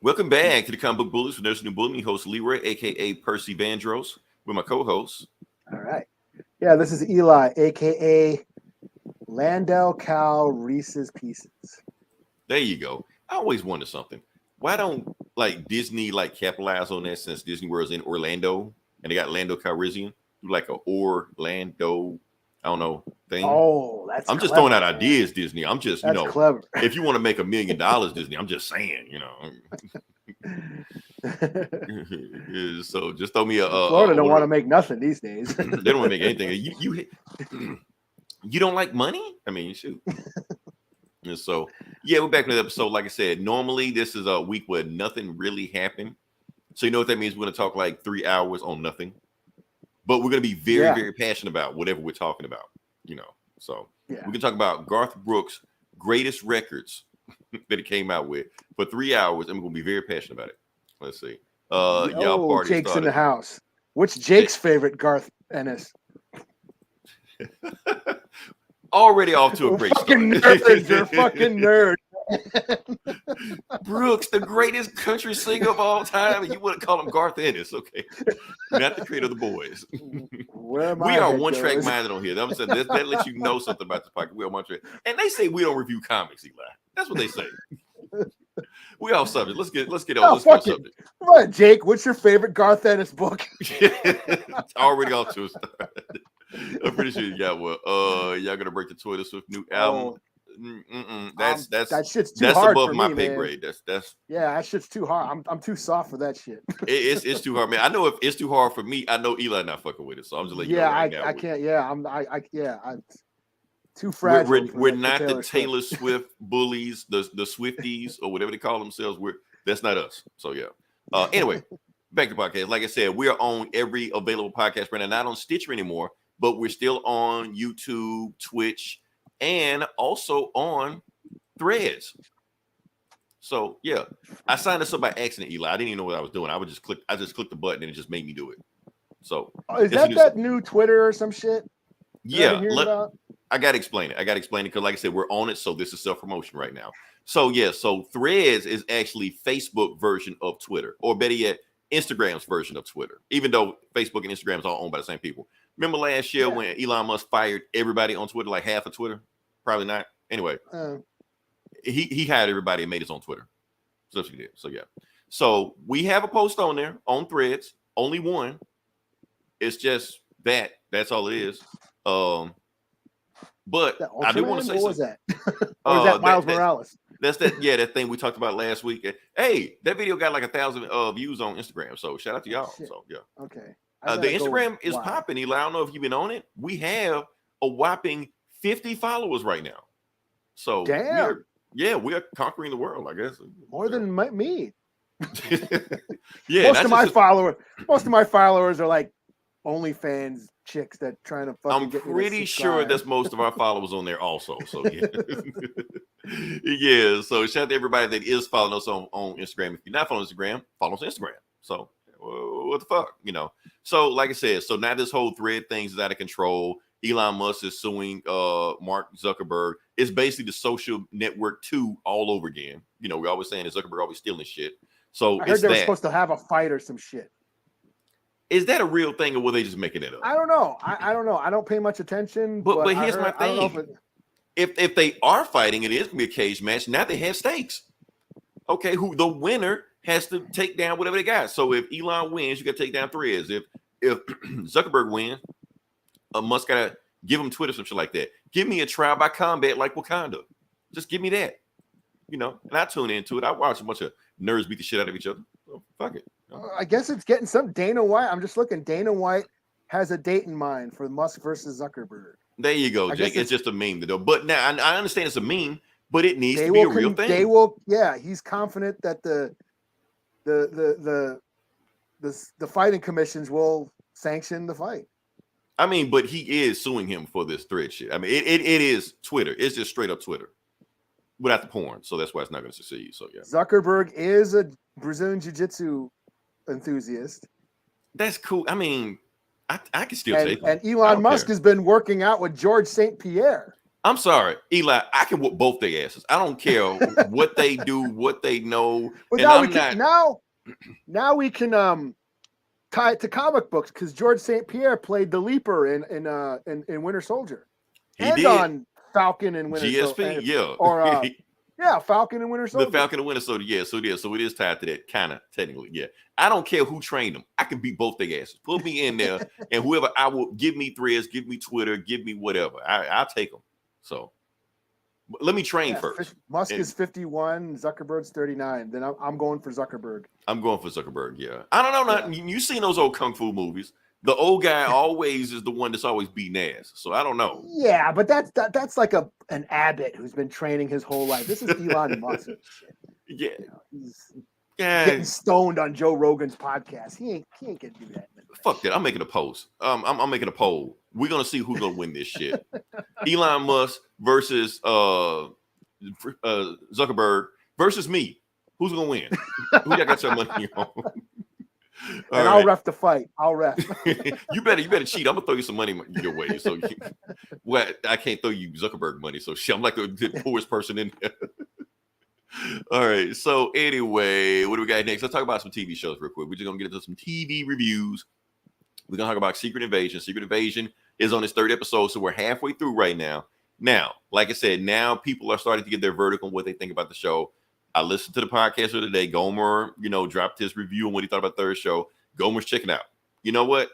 Welcome back to the Comic Book Bullies for Nurse New Bully. Host Leroy, aka Percy Vandross, with my co-host. All right. Yeah, this is Eli, aka Landell Cal Reese's Pieces. There you go. I always wonder something. Why don't Disney capitalize on that since Disney World's in Orlando and they got Lando Calrissian? Do like a Orlando, I don't know, thing. Oh, that's I'm just clever, throwing out man. ideas, Disney. I'm just, That's clever. if you want to make $1 million, Disney, I'm just saying, So just throw me a Florida don't want to make nothing these days. They don't want to make anything. You don't like money? I mean, shoot. And so, yeah, we're back with the episode. Like I said, normally this is a week where nothing really happened. So you know what that means? We're going to talk like 3 hours on nothing. But we're going to be very, very passionate about whatever we're talking about, So we can talk about Garth Brooks' greatest records that he came out with for 3 hours, and we're going to be very passionate about it. Let's see. Y'all party Jake's started. in the house. What's Jake's favorite Garth Ennis? Already off to a great fucking start. Nerd, you're a fucking nerd. Brooks, the greatest country singer of all time, and you want to call him Garth Ennis, okay? Not the creator of the Boys. We are one track minded on here. I'm saying that lets you know something about this podcast. We are one track, and they say we don't review comics, Eli. That's what they say. We off subject. Let's get on. Let's go subject. Come on, Jake. What's your favorite Garth Ennis book? Already off to a start. I'm pretty sure you got one. Y'all gonna break the Twitter Swift new album. That shit's too that's hard above for my me, pay man. grade. That's that shit's too hard. I'm too soft for that shit. It's too hard, man. I know if it's too hard for me, I know Eli not fucking with it. So I'm just letting you know right now. I can't. Yeah, I'm too fragile. We're not the Taylor Swift bullies, the Swifties or whatever they call themselves. That's not us. So yeah. Anyway, back to podcast. Like I said, we are on every available podcast right now. Not on Stitcher anymore, but we're still on YouTube, Twitch, and also on Threads. So yeah, I signed this up by accident, Eli. I didn't even know what I was doing. I just clicked the button and it just made me do it. So is that new Twitter or some shit? Yeah, I gotta explain it. Because, like I said, we're on it, so this is self-promotion right now. So yeah, so Threads is actually Facebook version of Twitter, or better yet, Instagram's version of Twitter. Even though Facebook and Instagram is all owned by the same people. Remember last year when Elon Musk fired everybody on Twitter, like half of Twitter? Probably not. Anyway, he hired everybody and made his own Twitter. So she did. So yeah. So we have a post on there on Threads. Only one. It's just that. That's all it is. But I do want to say something. What was that? Or is that Miles Morales? That's that thing we talked about last week. Hey, that video got like 1,000 views on Instagram. So shout out to y'all. So yeah. Okay. The Instagram is popping, Eli. I don't know if you've been on it. We have a whopping 50 followers right now. So damn. We are conquering the world, I guess. More than me. Yeah. Most of my followers are like OnlyFans chicks that trying to fucking I'm pretty sure that's most of our followers on there also. So yeah. Yeah. So shout out to everybody that is following us on Instagram. If you're not following Instagram, follow us on Instagram. So what the fuck, So like I said, so now this whole thread thing is out of control. Elon Musk is suing Mark Zuckerberg. It's basically the social network 2 all over again. We're always saying that Zuckerberg always stealing shit. So I heard they were supposed to have a fight or some shit. Is that a real thing, or were they just making it up? I don't know. I don't know. I don't pay much attention. But here's my thing. If they are fighting, it is going to be a cage match. Now they have stakes. Okay, the winner has to take down whatever they got. So if Elon wins, you got to take down Threads. If Zuckerberg wins, Musk got to give him Twitter, some shit like that. Give me a trial by combat like Wakanda. Just give me that. And I tune into it. I watch a bunch of nerds beat the shit out of each other. So fuck it. I guess it's getting some Dana White. I'm just looking. Dana White has a date in mind for Musk versus Zuckerberg. There you go, Jake. It's just a meme, though. But now I understand it's a meme, but it needs to be a real thing. They will. Yeah, he's confident that the fighting commissions will sanction the fight. I mean, but he is suing him for this thread shit. I mean, it is Twitter. It's just straight up Twitter without the porn. So that's why it's not going to succeed. So yeah, Zuckerberg is a Brazilian Jiu-Jitsu enthusiast. That's cool. I mean, I can still take it. And Elon Musk has been working out with George St. Pierre. I'm sorry, Eli. I can whoop both their asses. I don't care what they do, what they know. But And now I'm not. now we can tie it to comic books because George St. Pierre played the Leaper in Winter Soldier, He and did. on Falcon and Winter GSP, yeah. or Falcon and Winter Soldier. The Falcon and Winter Soldier, yeah. So it is tied to that, kind of technically, yeah. I don't care who trained them. I can beat both their asses. Put me in there, and whoever I will give me Threads, give me Twitter, give me whatever. I'll take them. So let me train first. Musk is 51, Zuckerberg's 39. Then I'm going for Zuckerberg. I'm going for Zuckerberg, yeah. I don't know nothing. Yeah. You seen those old kung fu movies? The old guy always is the one that's always beating ass. So I don't know. Yeah, but that's like an abbot who's been training his whole life. This is Elon Musk. Yeah. He's getting stoned on Joe Rogan's podcast. He ain't gonna do that. Fuck that. I'm making a post. I'm making a poll. We're gonna see who's gonna win this shit. Elon Musk versus Zuckerberg versus me. Who's gonna win? Who y'all got your money on? I'll ref the fight. I'll ref. you better cheat. I'm gonna throw you some money your way. So I can't throw you Zuckerberg money. So shit, I'm like the poorest person in there. All right. So anyway, what do we got next? Let's talk about some TV shows real quick. We're just gonna get into some TV reviews. We're gonna talk about Secret Invasion. Secret Invasion is on its 3rd episode, so we're halfway through right now. Now, like I said, now people are starting to get their verdict on what they think about the show. I listened to the podcast of the day. Gomer, dropped his review on what he thought about the 3rd show. Gomer's checking out. You know what?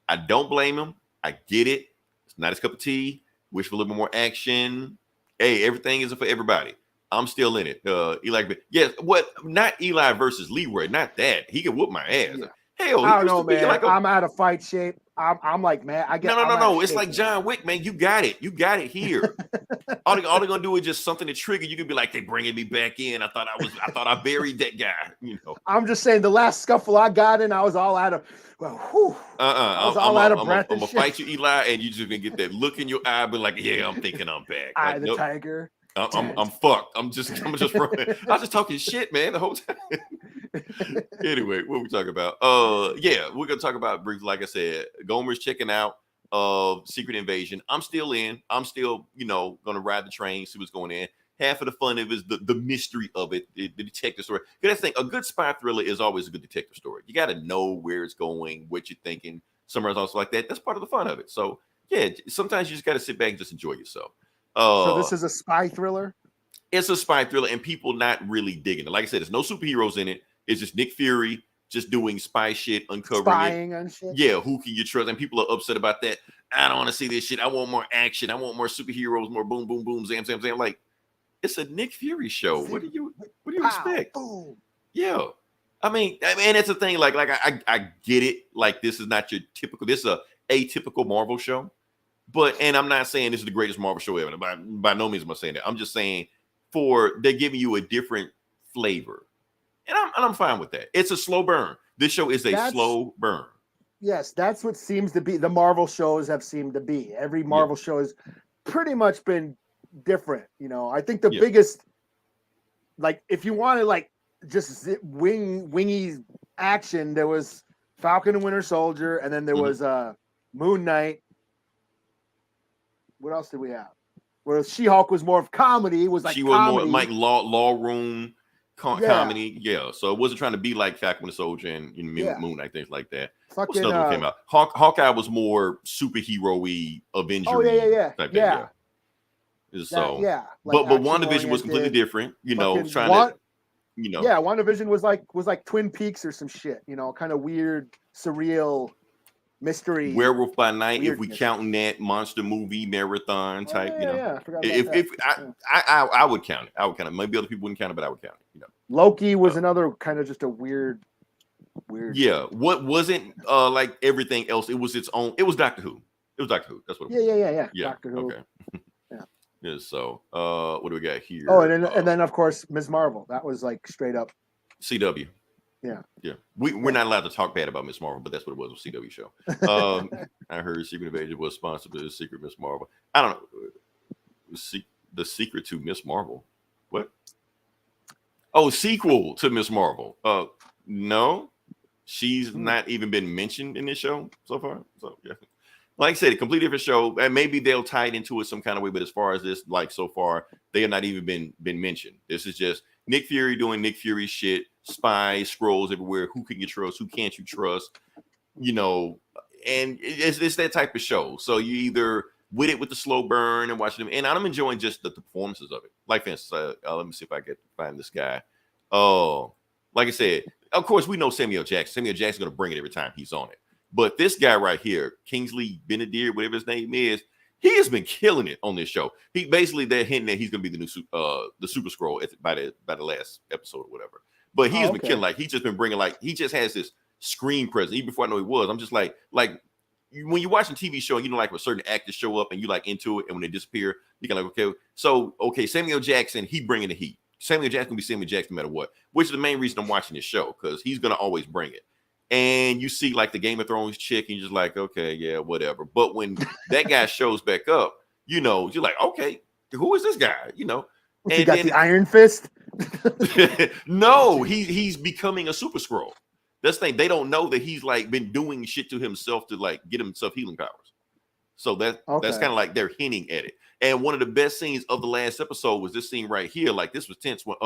I don't blame him. I get it. It's not his cup of tea. Wish for a little bit more action. Hey, everything isn't for everybody. I'm still in it. Eli, yes, what? Not Eli versus Leroy. Not that. He can whoop my ass. Yeah. Hell, I don't know, man. I'm out of fight shape. I'm like, man, I get no. It's like John Wick, man. You got it. You got it here. all they're gonna do is just something to trigger. You can be like, they bringing me back in. I thought I buried that guy. I'm just saying, the last scuffle I got in, I was all out of. Well, whew, I was all out of breath. I'm gonna fight you, Eli, and you just gonna get that look in your eye, be like, yeah, I'm thinking I'm back. Eye of the tiger. I'm fucked. I'm just running. I was just talking shit, man, the whole time. Anyway, what we talking about? Yeah, we're gonna talk about briefly. Like I said, Gomer's checking out of Secret Invasion. I'm still in. I'm still, gonna ride the train, see what's going in. Half of the fun of it is the mystery of it, the detective story. Because that's the thing, a good spy thriller is always a good detective story. You got to know where it's going, what you're thinking. Some results like that. That's part of the fun of it. So yeah, sometimes you just got to sit back and just enjoy yourself. So this is a spy thriller? It's a spy thriller, and people not really digging it. Like I said, there's no superheroes in it. It's just Nick Fury just doing spy shit, uncovering spying on shit. Yeah, who can you trust? And people are upset about that. I don't want to see this shit. I want more action. I want more superheroes, more boom, boom, boom, zam, zam, zam. Like, it's a Nick Fury show. What do you expect? Boom. Yeah. I mean, it's a thing. Like I get it. Like, this is not your typical. This is a atypical Marvel show. And I'm not saying this is the greatest Marvel show ever. By no means am I saying that. I'm just saying they're giving you a different flavor. And I'm fine with that. It's a slow burn. This show is a slow burn. Yes, that's what seems to be the Marvel shows have seemed to be. Every Marvel show has pretty much been different. I think the biggest, like, if you wanted like just wingy action, there was Falcon and Winter Soldier, and then there was Moon Knight. What else did we have? Whereas She-Hulk was more of comedy. It was like she was more like law room comedy. Yeah. So it wasn't trying to be like Falcon and Soldier and Moon Knight, things like that. Fucking, what stuff came out? Hawkeye was more superhero-y, Avenger. Oh yeah. So like, but WandaVision was completely different. WandaVision was like Twin Peaks or some shit. Kind of weird, surreal. Mystery Werewolf by Night, if we counting that monster movie marathon type, I would count it. I would count it. Maybe other people wouldn't count it, but I would count it. Loki was another kind of just a weird. Yeah, what wasn't like everything else? It was its own. It was Doctor Who. That's what. It was. Yeah. Doctor Who. Okay. Yeah. So, what do we got here? Oh, and then of course Ms. Marvel. That was like straight up CW. Yeah. We're not allowed to talk bad about Miss Marvel, but that's what it was a CW show. I heard Secret Invasion was sponsored by Secret Miss Marvel. I don't know. The Secret to Miss Marvel. What? Oh, sequel to Miss Marvel. No, she's not even been mentioned in this show so far. So yeah. like I said, a completely different show, and maybe they'll tie it into it some kind of way. But as far as this, like so far, they have not even been mentioned. This is just Nick Fury doing Nick Fury shit, spies, scrolls everywhere. Who can you trust? Who can't you trust? You know, and it's that type of show. So you either with it with the slow burn and watching them, and I'm enjoying just the performances of it. Like for instance, let me see if I can find this guy. Oh, like I said, of course we know Samuel Jackson. Samuel Jackson's gonna bring it every time he's on it. But this guy right here, Kingsley Ben-Adir, whatever his name is, he has been killing it on this show. He basically they're hinting that he's gonna be the new the Super Scroll by the last episode or whatever. But he has been killing, like he's just been bringing, like he just has this screen presence. Even before I know he was, I'm just like when you're watching TV show, you know, like when certain actors show up and you like into it, and when they disappear, you can like okay, Samuel Jackson, he bringing the heat. Samuel Jackson will be Samuel Jackson no matter what, which is the main reason I'm watching this show, because he's gonna always bring it. And you see like the Game of Thrones chick, and you're just like, okay, yeah, whatever. But when that guy shows back up, you know, you're like, okay, who is this guy? You know, and he got the Iron Fist. No, he's becoming a Super Scroll. That's the thing. They don't know that he's like been doing shit to himself to like get himself healing powers. So that's kind of like they're hinting at it. And one of the best scenes of the last episode was this scene right here. Like this was tense when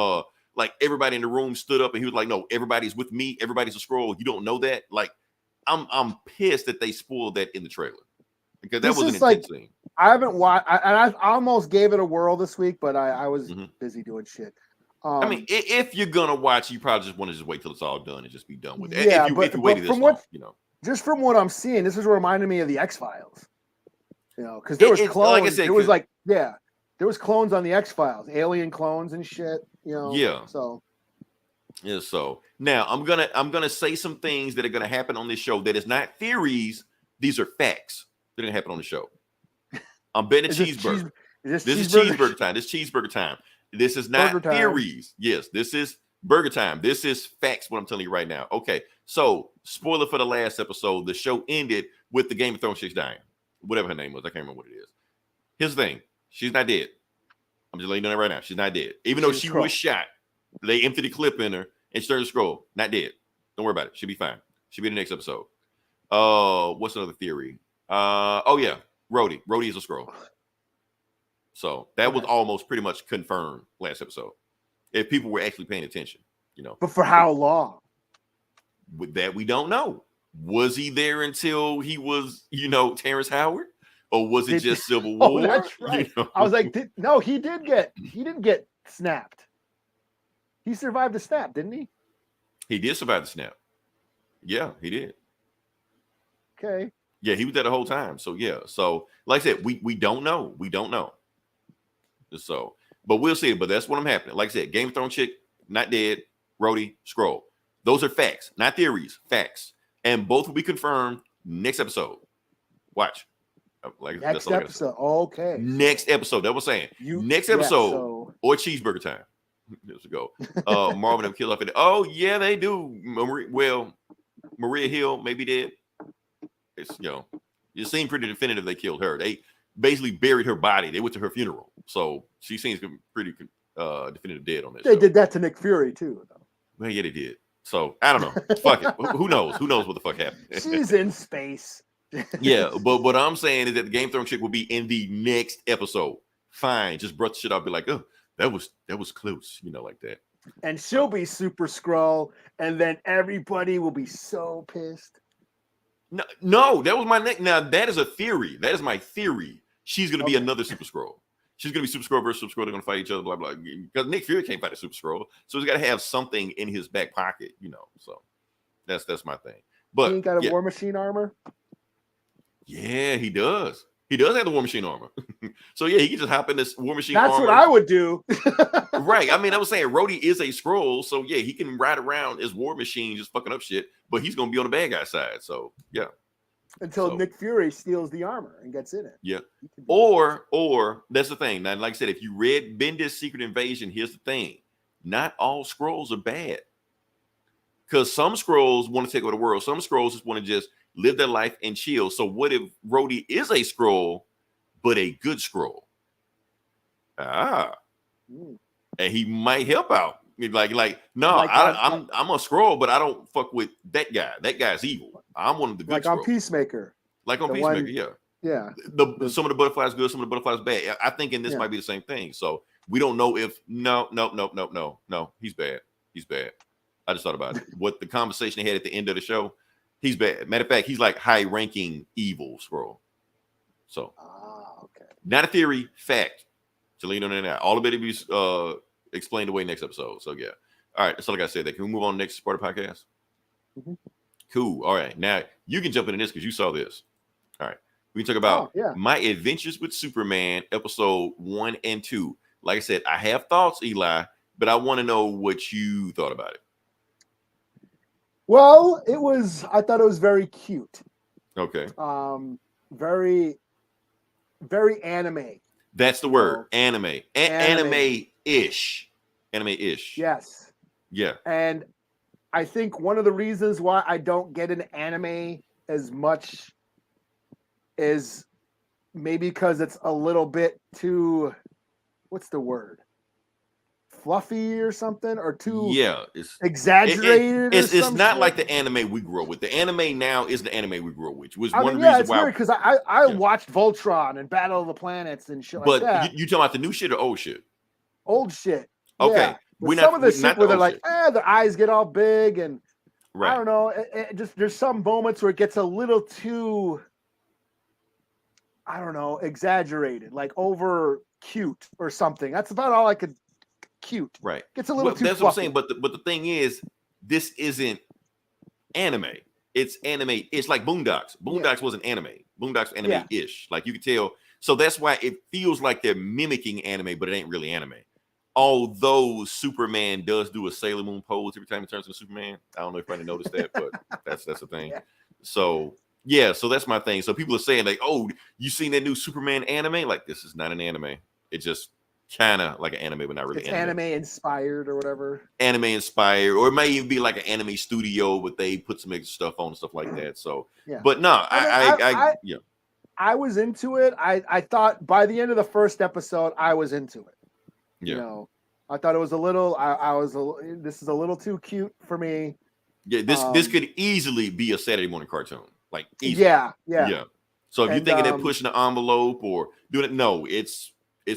like everybody in the room stood up and he was like, no, everybody's with me. Everybody's a scroll. You don't know that? Like, I'm pissed that they spoiled that in the trailer, because that was an intense scene. I haven't watched, and I almost gave it a whirl this week, but I was busy doing shit. I mean, if you're gonna watch, you probably just want to just wait till it's all done and just be done with it. Yeah, if you waited this long, you know. Just from what I'm seeing, this is reminding me of the X-Files. You know, because there was clones. Like I said, it was like, yeah, there was clones on the X-Files, alien clones and shit. You know, yeah. So now I'm gonna say some things that are gonna happen on this show that is not theories. These are facts that are gonna happen on the show. I'm betting a cheeseburger. This is cheeseburger time. This is cheeseburger time. This is not theories. Yes, this is burger time. This is facts, what I'm telling you right now. Okay, so spoiler for the last episode. The show ended with the Game of Thrones chick dying. Whatever her name was. I can't remember what it is. Here's the thing. She's not dead. I'm just letting you know that right now. She's not dead. Even though she was shot, they emptied the clip in her and started to scroll. Not dead. Don't worry about it. She'll be fine. She'll be in the next episode. What's another theory? Oh yeah, Rhodey. Rhodey is a scroll. So that was almost pretty much confirmed last episode. If people were actually paying attention, you know. But for how long? With that, we don't know. Was he there until he was, you know, Terrence Howard? Or was it just Civil War? Oh, that's right. You know? I was like, he didn't get snapped. He survived the snap, didn't he? He did survive the snap. Yeah, he did. Okay. Yeah, he was there the whole time. So yeah. So like I said, we don't know. We don't know. So, but we'll see. But that's what I'm happening. Like I said, Game of Thrones chick, not dead. Rhodey, scroll. Those are facts, not theories. Facts, and both will be confirmed next episode. Watch. Like next episode. Okay. Next episode. That was saying. Next episode or cheeseburger time. Let's go. Marvin them kill off in it. Oh yeah, they do. Maria Hill maybe dead. It's, you know, it seemed pretty definitive they killed her. They basically buried her body. They went to her funeral, so she seems pretty definitive dead on this. They did that to Nick Fury too. Though. Well, yeah, they did. So I don't know. Fuck it. Who knows? Who knows what the fuck happened? She's in space. Yeah, but what I'm saying is that the Game of Thrones chick will be in the next episode. Fine, just brush the shit up. Be like, oh, that was close, you know, like that. And she'll be Super Skrull, and then everybody will be so pissed. No, that was my neck. Now that is a theory. That is my theory. She's gonna be another Super Skrull. She's gonna be Super Skrull versus Super Skrull. They're gonna fight each other, blah blah. Because Nick Fury can't fight a Super Skrull, so he's got to have something in his back pocket, you know. So that's my thing. But he ain't got a War Machine armor. Yeah, he does. He does have the War Machine armor. So yeah, he can just hop in this War Machine armor. That's what I would do. Right. I mean, I was saying Rhodey is a scroll, so yeah, he can ride around as War Machine just fucking up shit, but he's gonna be on the bad guy side. So yeah. Until Nick Fury steals the armor and gets in it. Yeah. Or that's the thing. Now, like I said, if you read Bendis' Secret Invasion, here's the thing. Not all scrolls are bad. Because some scrolls want to take over the world. Some scrolls just want to just live their life and chill. So what if Rhodey is a scroll, but a good scroll? And he might help out. I'm a scroll, but I don't fuck with that guy. That guy's evil. I'm one of the good like scrolls. I'm Peacemaker. Like on The Peacemaker, one- yeah. Yeah. Some of the butterflies good, some of the butterflies bad. I think in this might be the same thing. So we don't know if no, he's bad. He's bad. I just thought about it. What the conversation they had at the end of the show, he's bad. Matter of fact, he's like high-ranking evil scroll. So Okay. not a theory, fact. So lean on that. All of it will be explained away next episode. So yeah. All right. That's all I gotta say. That can we move on to the next part of the podcast? Mm-hmm. Cool. All right. Now you can jump into this because you saw this. All right. We can talk about My Adventures with Superman, episode 1 and 2. Like I said, I have thoughts, Eli, but I want to know what you thought about it. Well, I thought it was very cute. Okay. Very, very anime. That's the word. Anime. Anime-ish. Anime-ish. Yes. Yeah. And I think one of the reasons why I don't get an anime as much is maybe because it's a little bit too, what's the word? Fluffy or something, or too it's exaggerated. It's not like the anime we grew up with. The anime now is the anime we grew up with, which was one reason it's why. Weird because I watched Voltron and Battle of the Planets and shit like that. But you talking about the new shit or old shit? Old shit. Okay. Yeah. Some of the shit where they're like, their eyes get all big and I don't know. It just there's some moments where it gets a little too, I don't know, exaggerated, like over cute or something. That's about all I could. Cute, right? Gets a little too. That's fluffy. what I'm saying. But the thing is, this isn't anime. It's anime. It's like Boondocks. Boondocks wasn't anime. Boondocks anime-ish. Like you could tell. So that's why it feels like they're mimicking anime, but it ain't really anime. Although Superman does do a Sailor Moon pose every time he turns into Superman. I don't know if anybody noticed that, but that's the thing. Yeah. So so that's my thing. So people are saying like, oh, you seen that new Superman anime? Like this is not an anime. It just kind of like an anime, but not really. It's anime inspired or whatever. Anime inspired, or it may even be like an anime studio, but they put some extra stuff on and stuff like that. So, but no, I was into it. I thought by the end of the first episode, I was into it. Yeah. You know, I thought it was a little. This is a little too cute for me. Yeah, this could easily be a Saturday morning cartoon. Like easily. Yeah. So if you're thinking they're pushing the envelope or doing it, no, it's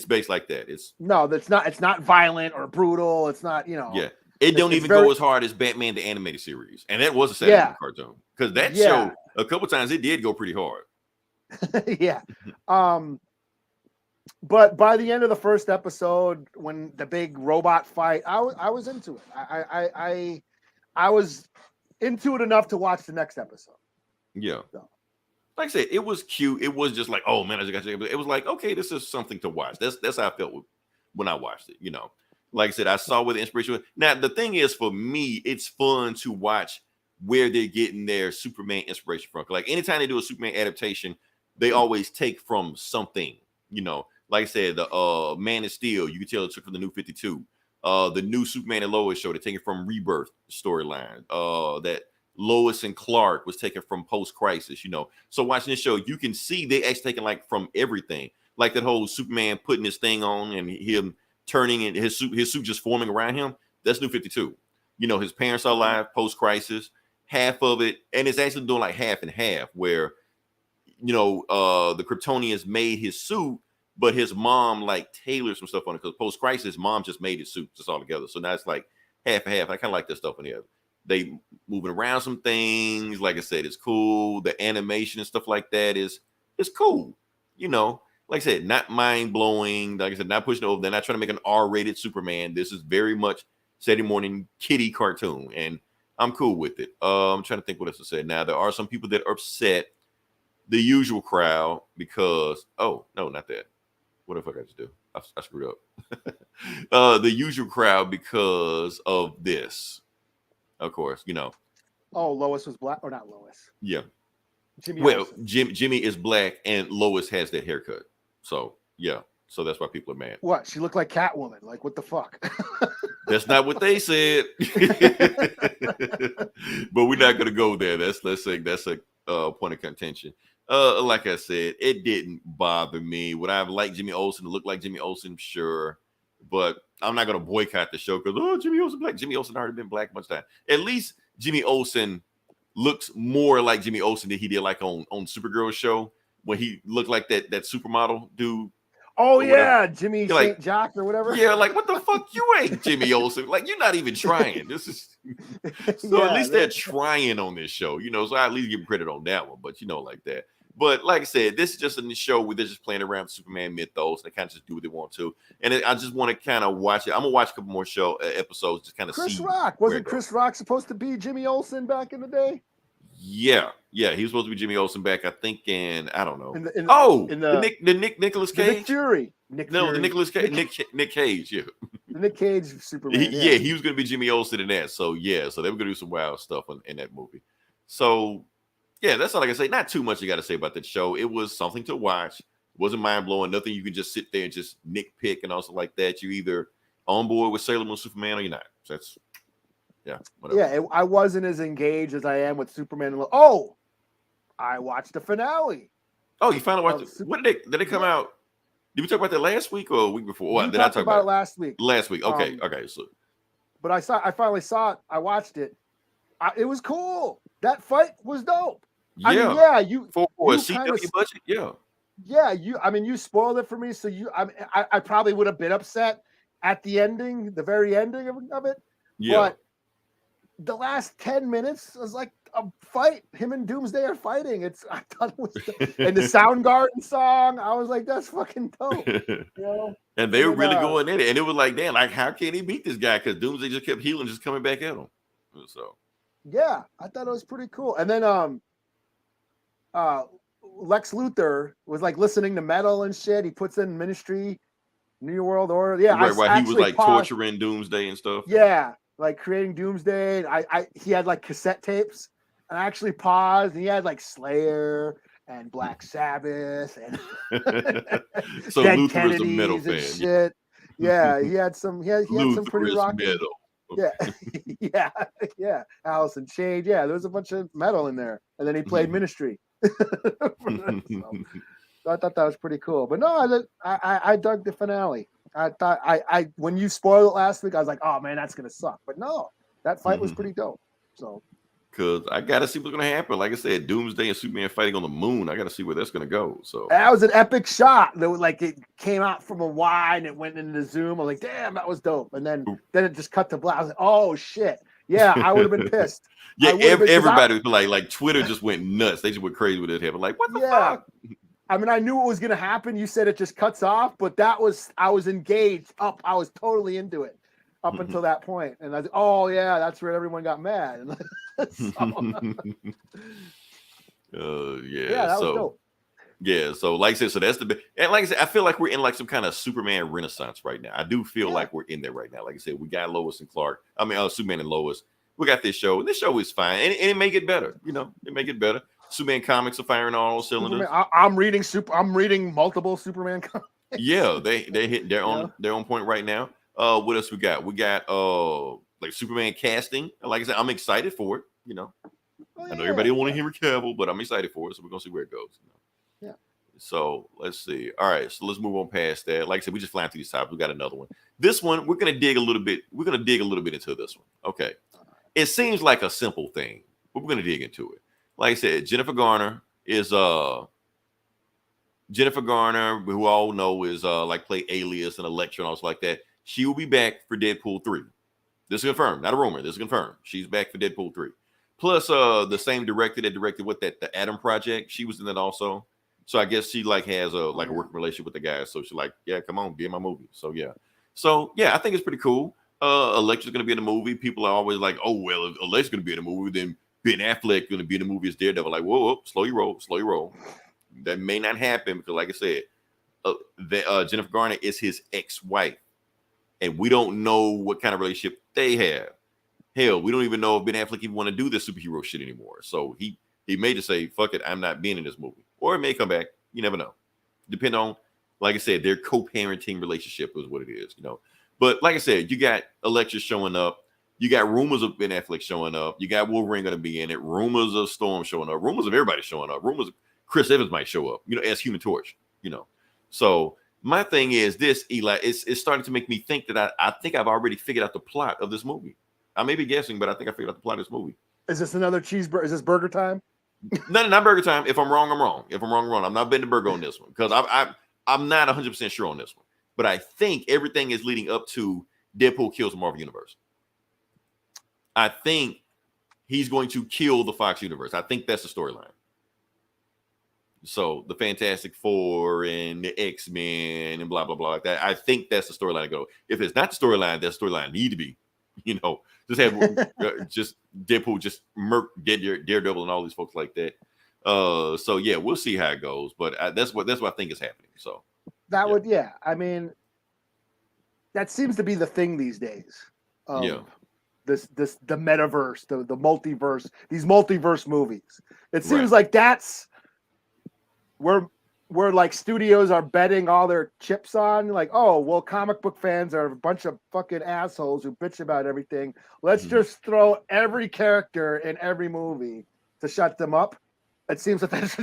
based like that. It's not violent or brutal. It's not, It don't even go as hard as Batman the Animated Series. And that was a Saturday morning cartoon. Because that show, a couple times it did go pretty hard. Yeah. But by the end of the first episode, when the big robot fight, I was into it. I was into it enough to watch the next episode. Yeah. So. Like I said, it was cute. It was just like, oh man, I just got to. It was like, okay, this is something to watch. That's how I felt when I watched it. Like I said, I saw where the inspiration was. Now the thing is, for me, it's fun to watch where they're getting their Superman inspiration from. Like anytime they do a Superman adaptation, they always take from something. Like I said, the Man of Steel, you can tell it took from the New 52. The new Superman and Lois show, they're taking from Rebirth storyline. That Lois and Clark was taken from Post-Crisis, So watching this show, you can see they actually taking like from everything. Like that whole Superman putting his thing on and him turning and his suit just forming around him. That's New 52. His parents are alive post-crisis. Half of it, and it's actually doing like half and half, where the Kryptonians made his suit, but his mom like tailored some stuff on it because post-crisis, mom just made his suit just all together. So now it's like half and half. I kind of like that stuff in here. They moving around some things. Like I said, it's cool. The animation and stuff like that is cool. Like I said, not mind blowing. Like I said, not pushing over. They're not trying to make an R-rated Superman. This is very much Saturday morning kiddie cartoon, and I'm cool with it. I'm trying to think what else to say. Now there are some people that are upset. The usual crowd because no, not that. What the fuck I just do? I screwed up. The usual crowd because of this. Of course, Oh, Lois was black, or not Lois? Yeah. Jimmy. Jimmy is black, and Lois has that haircut. So yeah, so that's why people are mad. What? She looked like Catwoman. Like what the fuck? That's not what they said. But we're not gonna go there. That's a point of contention. Like I said, it didn't bother me. Would I have liked Jimmy Olsen to look like Jimmy Olsen? Sure. But I'm not going to boycott the show because, Jimmy Olsen black. Jimmy Olsen already been black much time. At least Jimmy Olsen looks more like Jimmy Olsen than he did like on Supergirl's show when he looked like that supermodel dude. Oh yeah, Jimmy St. Like, Jack or whatever. Yeah, like what the fuck? You ain't Jimmy Olsen. Like you're not even trying. This is so at least they're trying on this show, so I at least give them credit on that one, but like that. But like I said, this is just in the show where they're just playing around with Superman mythos. They kind of just do what they want to. And I just want to kind of watch it. I'm going to watch a couple more episodes, just kind of see. Chris Rock. Wasn't Chris Rock supposed to be Jimmy Olsen back in the day? Yeah. He was supposed to be Jimmy Olsen back, I think, I don't know. The Nicolas Cage? Nick Fury. The Nicolas Cage. Nick Cage, yeah. The Nick Cage Superman. He was going to be Jimmy Olsen in that. So, they were going to do some wild stuff in that movie. So, yeah, that's all I can say. Not too much you got to say about that show. It was something to watch. It wasn't mind-blowing. Nothing you can just sit there and just nitpick and also like that. You're either on board with Sailor Moon Superman or you're not. So that's, whatever. Yeah, I wasn't as engaged as I am with Superman. I watched the finale. Oh, you finally watched it? When did it come out? Did we talk about that last week or a week before? What, did I talk about it last week? Last week. Okay. So. But I finally saw it. I watched it. It was cool. That fight was dope. Yeah. For a CW budget. Yeah. Yeah. You spoiled it for me. So I probably would have been upset at the very ending of it. Yeah. But the last 10 minutes was like a fight. Him and Doomsday are fighting. I thought it was, and the Soundgarden song. I was like, that's fucking dope. And they were really going in it, and it was like, damn, like how can he beat this guy? Because Doomsday just kept healing, just coming back at him. So. Yeah, I thought it was pretty cool. And then Lex Luthor was like listening to metal and shit. He puts in Ministry, New World Order. Yeah, right. He was like torturing Doomsday and stuff. Yeah, like creating Doomsday. He had like cassette tapes, and I actually paused. And he had like Slayer and Black Sabbath and so Dead Luther Kennedys is a metal and fan. Shit. Yeah, he had some. He had some pretty rock metal. Yeah. Alice in Chains. Yeah, there was a bunch of metal in there, and then he played Ministry. So I thought that was pretty cool. But no, I dug the finale. I thought I when you spoiled it last week, I was like, oh man, that's gonna suck. But no, that fight was pretty dope. So. Because I gotta see what's gonna happen. Like I said, Doomsday and Superman fighting on the moon. I gotta see where that's gonna go. So that was an epic shot. That was like it came out from a wide and it went into Zoom. I'm like, damn, that was dope. And then it just cut to black. I was like, oh shit. Yeah, I would have been pissed. Yeah, everybody was like Twitter just went nuts. They just went crazy with it happened. Like, what the fuck? I mean, I knew what was gonna happen. You said it just cuts off, but I was engaged up. I was totally into it up until that point. And I was, oh yeah, that's where everyone got mad. That was dope. Yeah, so like I said, so that's and like I said, I feel like we're in like some kind of Superman renaissance right now. I do feel like we're in there right now. Like I said, we got Lois and Clark. I mean, Superman and Lois. We got this show. This show is fine, and it may get better. It may get better. Superman comics are firing on all cylinders. I'm reading multiple Superman comics. Yeah, they're on point right now. What else we got? We got like Superman casting. Like I said, I'm excited for it. I know everybody don't want to hear Cavill, but I'm excited for it. So we're gonna see where it goes. Yeah. So let's see. All right, so let's move on past that. Like I said, we just flying through these topics. We got another one. This one, we're gonna dig a little bit. We're gonna dig a little bit into this one. Okay. It seems like a simple thing, but we're gonna dig into it. Like I said, Jennifer Garner, who all know is like play Alias and Elektra and all stuff like that. She will be back for Deadpool 3. This is confirmed, not a rumor. This is confirmed. She's back for Deadpool 3. Plus, the same director that directed the Adam Project. She was in it also. So I guess she like has a working relationship with the guys. So she's like, yeah, come on, be in my movie. So yeah. I think it's pretty cool. Elektra's gonna be in the movie. People are always like, oh well, if Elektra's gonna be in the movie, then Ben Affleck gonna be in the movie as Daredevil. Like, whoa, slow your roll. That may not happen because, like I said, Jennifer Garner is his ex-wife, and we don't know what kind of relationship they have. Hell, we don't even know if Ben Affleck even want to do this superhero shit anymore. So he may just say, fuck it, I'm not being in this movie. Or it may come back. You never know. Depend on, like I said, their co-parenting relationship is what it is, But like I said, you got Elektra showing up. You got rumors of Ben Affleck showing up. You got Wolverine going to be in it. Rumors of Storm showing up. Rumors of everybody showing up. Rumors of Chris Evans might show up, as Human Torch, So my thing is this, Eli, it's starting to make me think that I think I've already figured out the plot of this movie. I may be guessing, but I think I figured out the plot of this movie. Is this another cheeseburger? Is this burger time? No, not burger time. If I'm wrong, I'm wrong. If I'm wrong, I'm wrong. I'm not betting the burger on this one because I'm not 100% sure on this one. But I think everything is leading up to Deadpool kills the Marvel Universe. I think he's going to kill the Fox Universe. I think that's the storyline. So the Fantastic Four and the X-Men and blah, blah, blah like that. I think that's the storyline to go. If it's not the storyline, that's the storyline need to be. Just have just Deadpool just murk Daredevil and all these folks like that. So yeah, we'll see how it goes. But that's what I think is happening. So that would, I mean, that seems to be the thing these days. The metaverse, the multiverse, these multiverse movies. It seems like that's where like studios are betting all their chips on, like, oh, well, comic book fans are a bunch of fucking assholes who bitch about everything. Let's just throw every character in every movie to shut them up. It seems that that's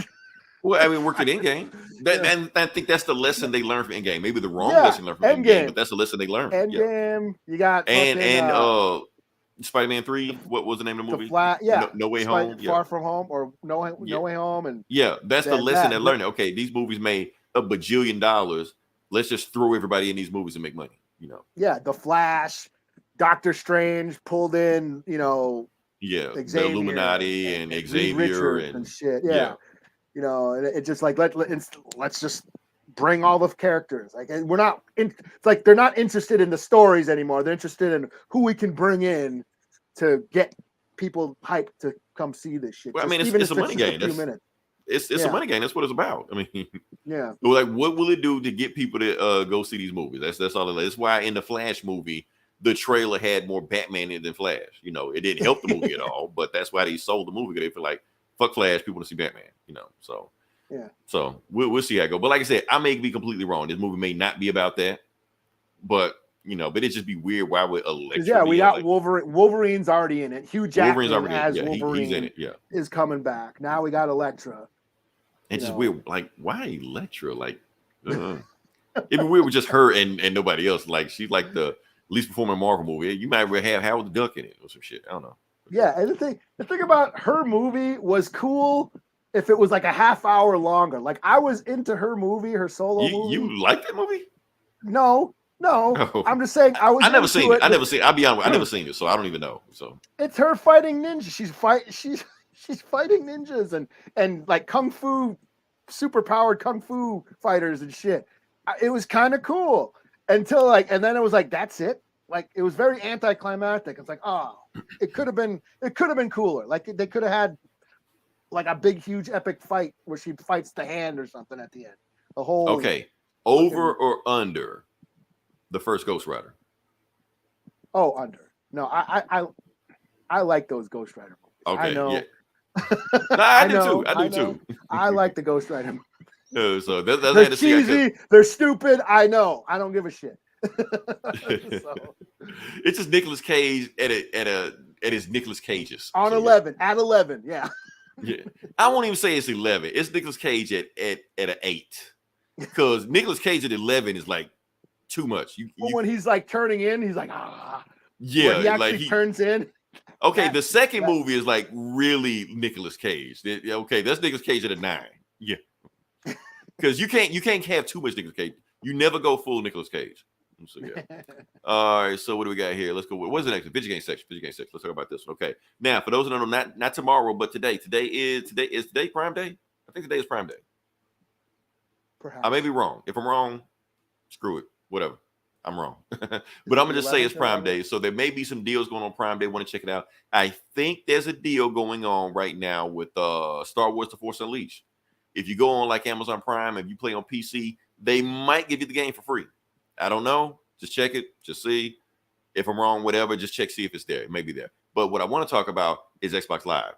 well, I mean, work at Endgame. And I think that's the lesson they learned from Endgame. Maybe the wrong lesson learned from Endgame, but that's the lesson they learned. Endgame, you got and Spider-Man 3. What was the name of the movie? No Way Home. Far From Home, or No Way Home, and that's the lesson they learned. Okay, these movies made $1 bajillion. Let's just throw everybody in these movies and make money. Yeah, The Flash, Doctor Strange pulled in. The Illuminati and Xavier and shit. And it's just like let's just bring all the characters. Like, and we're not. It's like they're not interested in the stories anymore. They're interested in who we can bring in to get people hyped to come see this shit. Well, I mean, it's a money game. It's a money game. That's what it's about. I mean, like, what will it do to get people to go see these movies? That's all it is. That's why in the Flash movie, the trailer had more Batman in it than Flash. It didn't help the movie at all, but that's why they sold the movie. They feel like, fuck Flash, people want to see Batman. So. Yeah. So we'll see how it goes. But like I said, I may be completely wrong. This movie may not be about that. But but it just be weird. Why would Electra? Yeah, we got Wolverine. Wolverine's already in it. Hugh Jackman as Wolverine he's in it. Yeah, is coming back. Now we got Electra. It's just weird. Like, why Electra? Like, it'd be weird with just her and nobody else. Like, she's like the least performing Marvel movie. You might have Howard the Duck in it or some shit. I don't know. Yeah, and the thing about her movie was cool. If it was like a half hour longer, like I was into her movie, her solo movie. You like that movie? No. Oh. I'm just saying I never seen it. I'll be honest, I never seen it, so I don't even know. So it's her fighting ninjas. She's fighting ninjas and like kung fu, super powered kung fu fighters and shit. It was kind of cool until and then it was like, that's it. Like, it was very anticlimactic. It's like, oh, it could have been cooler. Like, they could have had like a big, huge, epic fight where she fights the hand or something at the end. The whole over or under the first Ghost Rider? Oh, under. No, I like those Ghost Rider movies. Okay, I know. Yeah. I do too. I like the Ghost Rider movies. So that's they're cheesy. They're stupid. I know. I don't give a shit. It's just Nicolas Cage at his Nicolas Cages on 11 at 11. Yeah. Yeah, I won't even say it's 11. It's Nicolas Cage at an 8, because Nicolas Cage at 11 is like too much. When he's like turning in, he's like, yeah, when he actually turns in. Okay, the second movie is like really Nicolas Cage. Okay, that's Nicolas Cage at a 9. Yeah, because you can't have too much Nicolas Cage. You never go full Nicolas Cage. So yeah. All right. So what do we got here? Let's go. What's the next? Vidja Game section. Let's talk about this one. Okay. Now, for those who don't know, not tomorrow, but today. Today is Prime Day. I think today is Prime Day. Perhaps. I may be wrong. If I'm wrong, screw it. Whatever. I'm wrong. But I'm gonna just say it's Prime Day. So there may be some deals going on Prime Day. Want to check it out? I think there's a deal going on right now with Star Wars: The Force Unleashed. If you go on like Amazon Prime, if you play on PC, they might give you the game for free. I don't know. Just check it. Just see. If I'm wrong, whatever, just check, see if it's there. It may be there. But what I want to talk about is Xbox Live.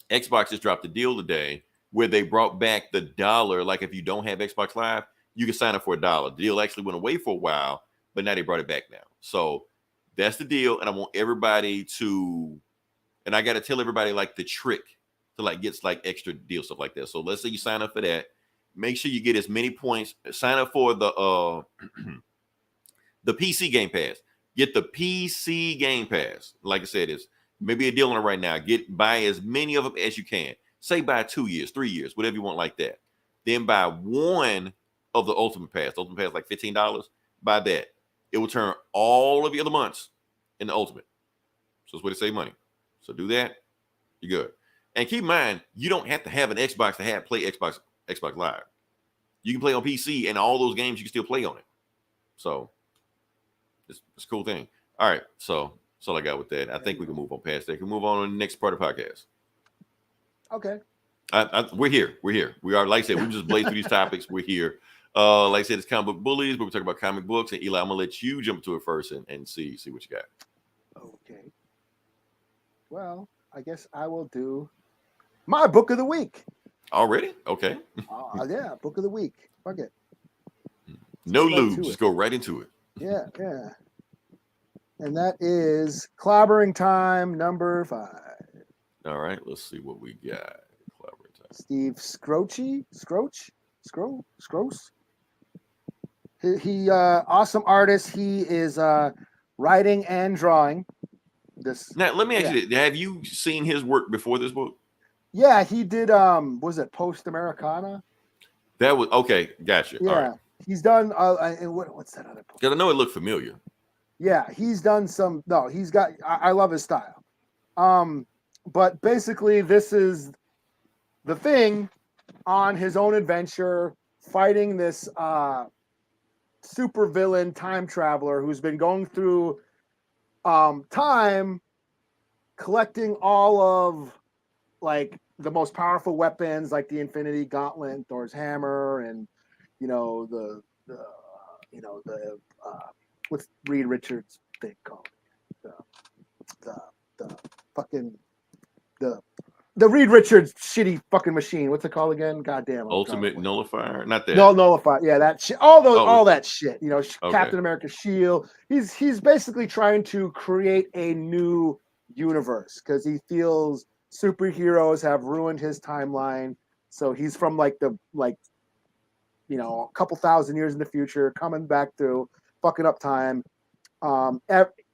Xbox just dropped a deal today where they brought back the $1. Like, if you don't have Xbox Live, you can sign up for $1. The deal actually went away for a while, but now they brought it back now. So that's the deal. And I want everybody to, and I got to tell everybody like the trick to like get like extra deal stuff like that. So let's say you sign up for that. Make sure you get as many points. Sign up for the PC Game Pass. Get the PC Game Pass. Like I said, it's Maybe a deal on it right now. Buy as many of them as you can. Say buy 2 years, 3 years, whatever you want like that. Then buy one of the Ultimate Pass. The Ultimate Pass like $15. Buy that. It will turn all of the other months in the Ultimate. So it's a way to save money. So do that. You're good. And keep in mind, you don't have to have an Xbox to play Xbox Live. You can play on PC, and all those games you can still play on it. So it's a cool thing. All right, so that's all I got with that. I think we can move on past that. We can move on to the next part of the podcast. Okay. We're here. We are, like I said, we just blazed through these topics. We're here. Like I said, it's Comic Book Bullies, but we're talking about comic books. And Eli, I'm gonna let you jump to it first and see what you got. Okay. Well, I guess I will do my book of the week. Already? Okay. Yeah, book of the week. Fuck it. No lube. Just go right into it. Yeah. And that is Clobberin Time number 5. All right, let's see what we got. Clobberin Time. Steve Scroce. He awesome artist. He is writing and drawing this. Now, let me ask you, have you seen his work before this book? Yeah, he did. Was it Post Americana? That was okay. Gotcha. Yeah, right. He's done. What's that other book? Because I know it looked familiar. Yeah, he's done some. No, he's got. I love his style. But basically, this is the Thing on his own adventure, fighting this super villain time traveler who's been going through time, collecting all of like the most powerful weapons, like the Infinity Gauntlet, Thor's hammer, and the what's Reed Richards thing called? The Reed Richards shitty fucking machine. What's it called again? Goddamn. Ultimate Nullifier? Not that. No, Nullifier. Yeah, that shit. All that shit. Okay. Captain America's shield. He's basically trying to create a new universe because he feels superheroes have ruined his timeline. So he's from a couple thousand years in the future, coming back to fucking up time.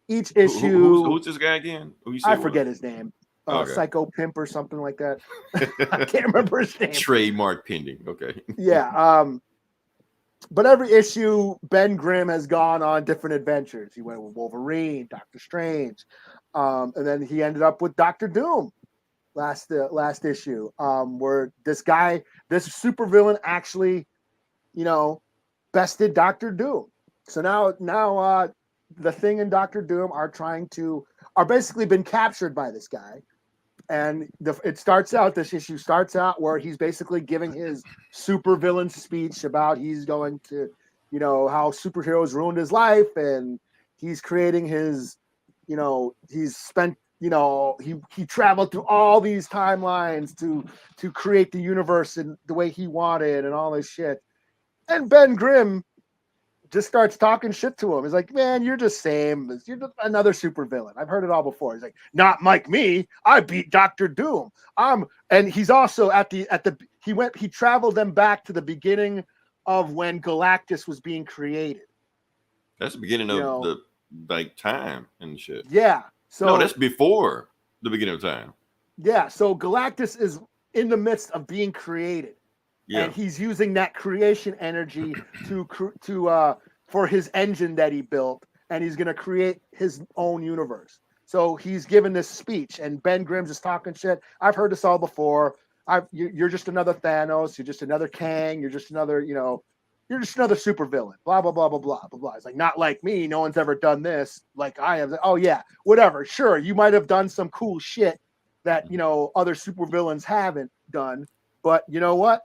Each issue. Who's this guy again? I forget his name. Okay. Psycho Pimp or something like that. I can't remember his name. Trademark pending. Okay. Yeah. But every issue, Ben Grimm has gone on different adventures. He went with Wolverine, Doctor Strange, and then he ended up with Doctor Doom last issue, where this supervillain actually, bested Doctor Doom. So now the Thing and Doctor Doom are basically been captured by this guy. And this issue starts out where he's basically giving his supervillain speech about he's going to, how superheroes ruined his life, and he's creating his, he's spent, he traveled through all these timelines to create the universe in the way he wanted and all this shit. And Ben Grimm just starts talking shit to him. He's like, man, you're just same. You're just another supervillain. I've heard it all before. He's like, not like me. I beat Doctor Doom. And he's also he traveled them back to the beginning of when Galactus was being created. That's the beginning of the time and shit. Yeah. So no, that's before the beginning of time. Yeah. So Galactus is in the midst of being created. Yeah. And he's using that creation energy for his engine that he built, and he's going to create his own universe. So he's given this speech, and Ben Grimm's just talking shit. I've heard this all before. You're just another Thanos. You're just another Kang. You're just another, you're just another supervillain. Blah blah blah blah blah blah blah. It's like, not like me. No one's ever done this like I have. Oh yeah, whatever. Sure, you might have done some cool shit that other supervillains haven't done, but you know what?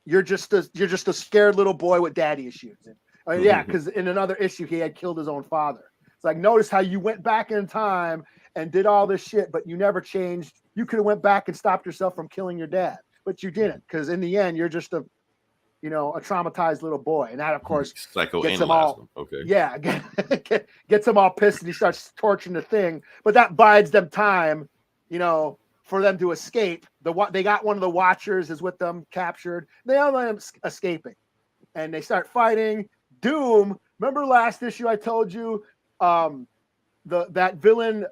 You're just a scared little boy with daddy issues. And, yeah, because in another issue he had killed his own father. It's like, notice how you went back in time and did all this shit, but you never changed. You could have went back and stopped yourself from killing your dad, but you didn't, because in the end you're just a traumatized little boy, and that of course gets him all gets him all pissed, and he starts torturing the Thing. But that bides them time, for them to escape. They got one of the Watchers is with them, captured. They all end up escaping, and they start fighting. Doom. Remember last issue I told you, that villain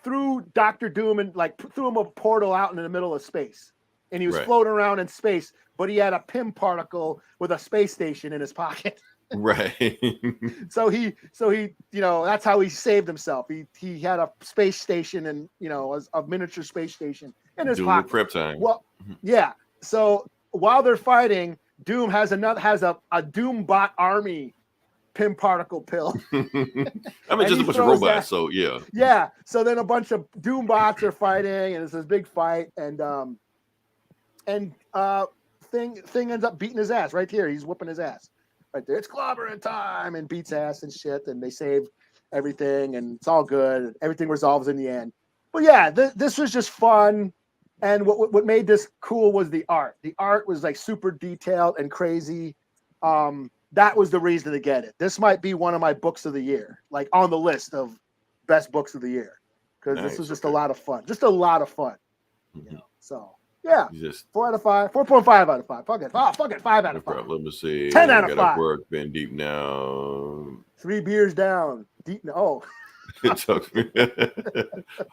threw Dr. Doom and like threw him a portal out in the middle of space, and he was Right. floating around in space, but he had a Pym particle with a space station in his pocket. Right. So he, that's how he saved himself. He had a space station and a miniature space station in his Doom pocket. prep time. Well, yeah. So while they're fighting, Doom has a Doom bot army Pym particle pill. I mean, just a bunch of robots. So yeah. Yeah. So then a bunch of Doom bots are fighting, and it's this big fight, and Thing ends up beating his ass right here. He's whooping his ass right there. It's Clobberin Time, and beats ass and shit, and they save everything, and it's all good. Everything resolves in the end. But yeah, this was just fun. And what made this cool was the art. The art was like super detailed and crazy. That was the reason to get it. This might be one of my books of the year, like on the list of best books of the year, because this was just a lot of fun. Just a lot of fun. So yeah, 4 out of 5, 4.5 out of 5. Fuck it, 5 out of 5. Let me see. 10 out of 5. Work been deep now. 3 beers down, deep. Oh.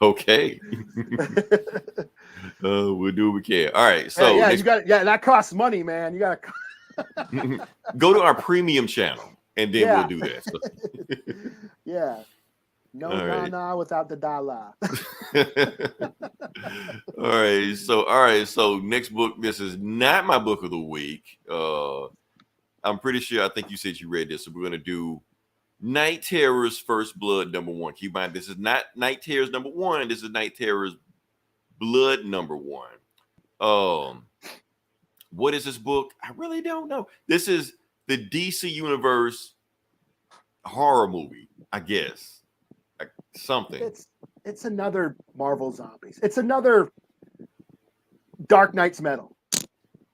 Okay. We'll do what we can. All right. So that costs money, man. You got to go to our premium channel, and then we'll do that. So. Yeah. No, right. Without the dollar. All right. So next book. This is not my book of the week. I'm pretty sure. I think you said you read this, so we're gonna do Night Terror's First Blood #1. Keep in mind, this is not Night Terror's #1. This is Night Terror's Blood #1. What is this book? I really don't know. This is the DC Universe horror movie, I guess. Like something. It's another Marvel Zombies. It's another Dark Knight's Metal.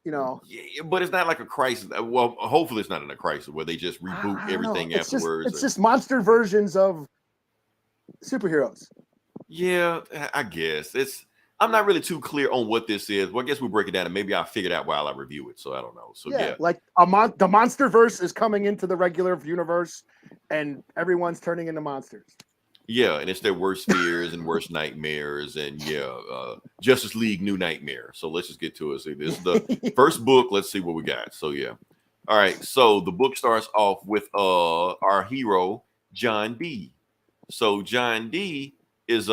Yeah, but it's not like a crisis. Well, hopefully it's not in a crisis where they just reboot everything afterwards. It's just monster versions of superheroes. Yeah, I guess. I'm not really too clear on what this is. Well, I guess we'll break it down and maybe I'll figure it out while I review it. So I don't know. So yeah. Like the monster verse is coming into the regular universe and everyone's turning into monsters. Yeah, and it's their worst fears and worst nightmares, and Justice League New Nightmare. So let's just get to it. So this is the first book. Let's see what we got. So yeah, all right. So the book starts off with our hero John D. So John D is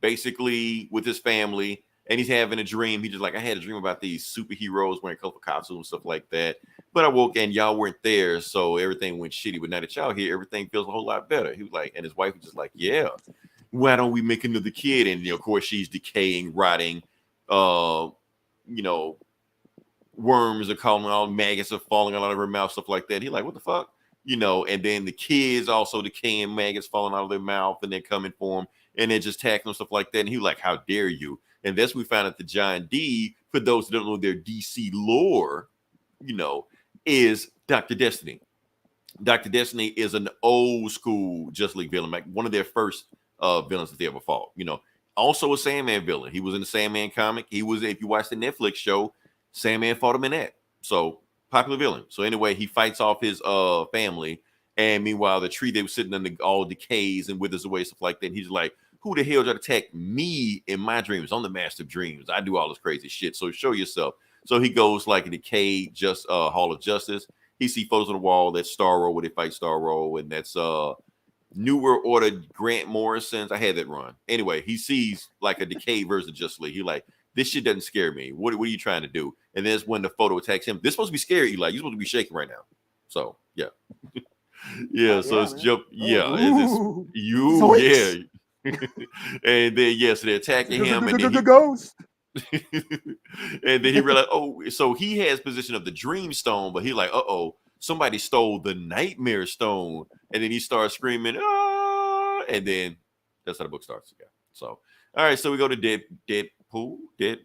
basically with his family, and he's having a dream. He just like, I had a dream about these superheroes wearing colorful costumes and stuff like that. But I woke and y'all weren't there, so everything went shitty. But now that y'all here, everything feels a whole lot better. He was like, and his wife was just like, yeah, why don't we make another kid? And of course, she's decaying, rotting. Worms are calling out, maggots are falling out of her mouth, stuff like that. He's like, what the fuck? And then the kids also decaying, maggots falling out of their mouth, and then coming for him, and then just tackling stuff like that. And he was like, how dare you? And that's when we found out that John D, for those who don't know their DC lore, is Dr. Destiny. Dr. Destiny is an old school Justice League villain, like one of their first villains that they ever fought. Also a Sandman villain. He was in the Sandman comic. He was, if you watch the Netflix show, Sandman fought him in that. So popular villain. So anyway, he fights off his family, and meanwhile the tree they were sitting under all decays and withers away, stuff like that. And he's like, who the hell tried to attack me in my dreams? I'm the master of dreams. I do all this crazy shit. So show yourself. So he goes like a decayed Hall of Justice. He see photos on the wall. That's Starro where they fight Starro, and that's Newer Order Grant Morrison's. I had that run. Anyway, he sees like a decayed version of Justice League. He like, this shit doesn't scare me. What are you trying to do? And then it's when the photo attacks him. This supposed to be scary, Eli. You're supposed to be shaking right now. So yeah. So it's jump. Yeah. Yeah. And then so they're attacking him, and then ghost. And then he realized, so he has possession of the Dream Stone, but he like, somebody stole the Nightmare Stone, and then he starts screaming, and then that's how the book starts again. So all right, so we go to Deadpool, Dead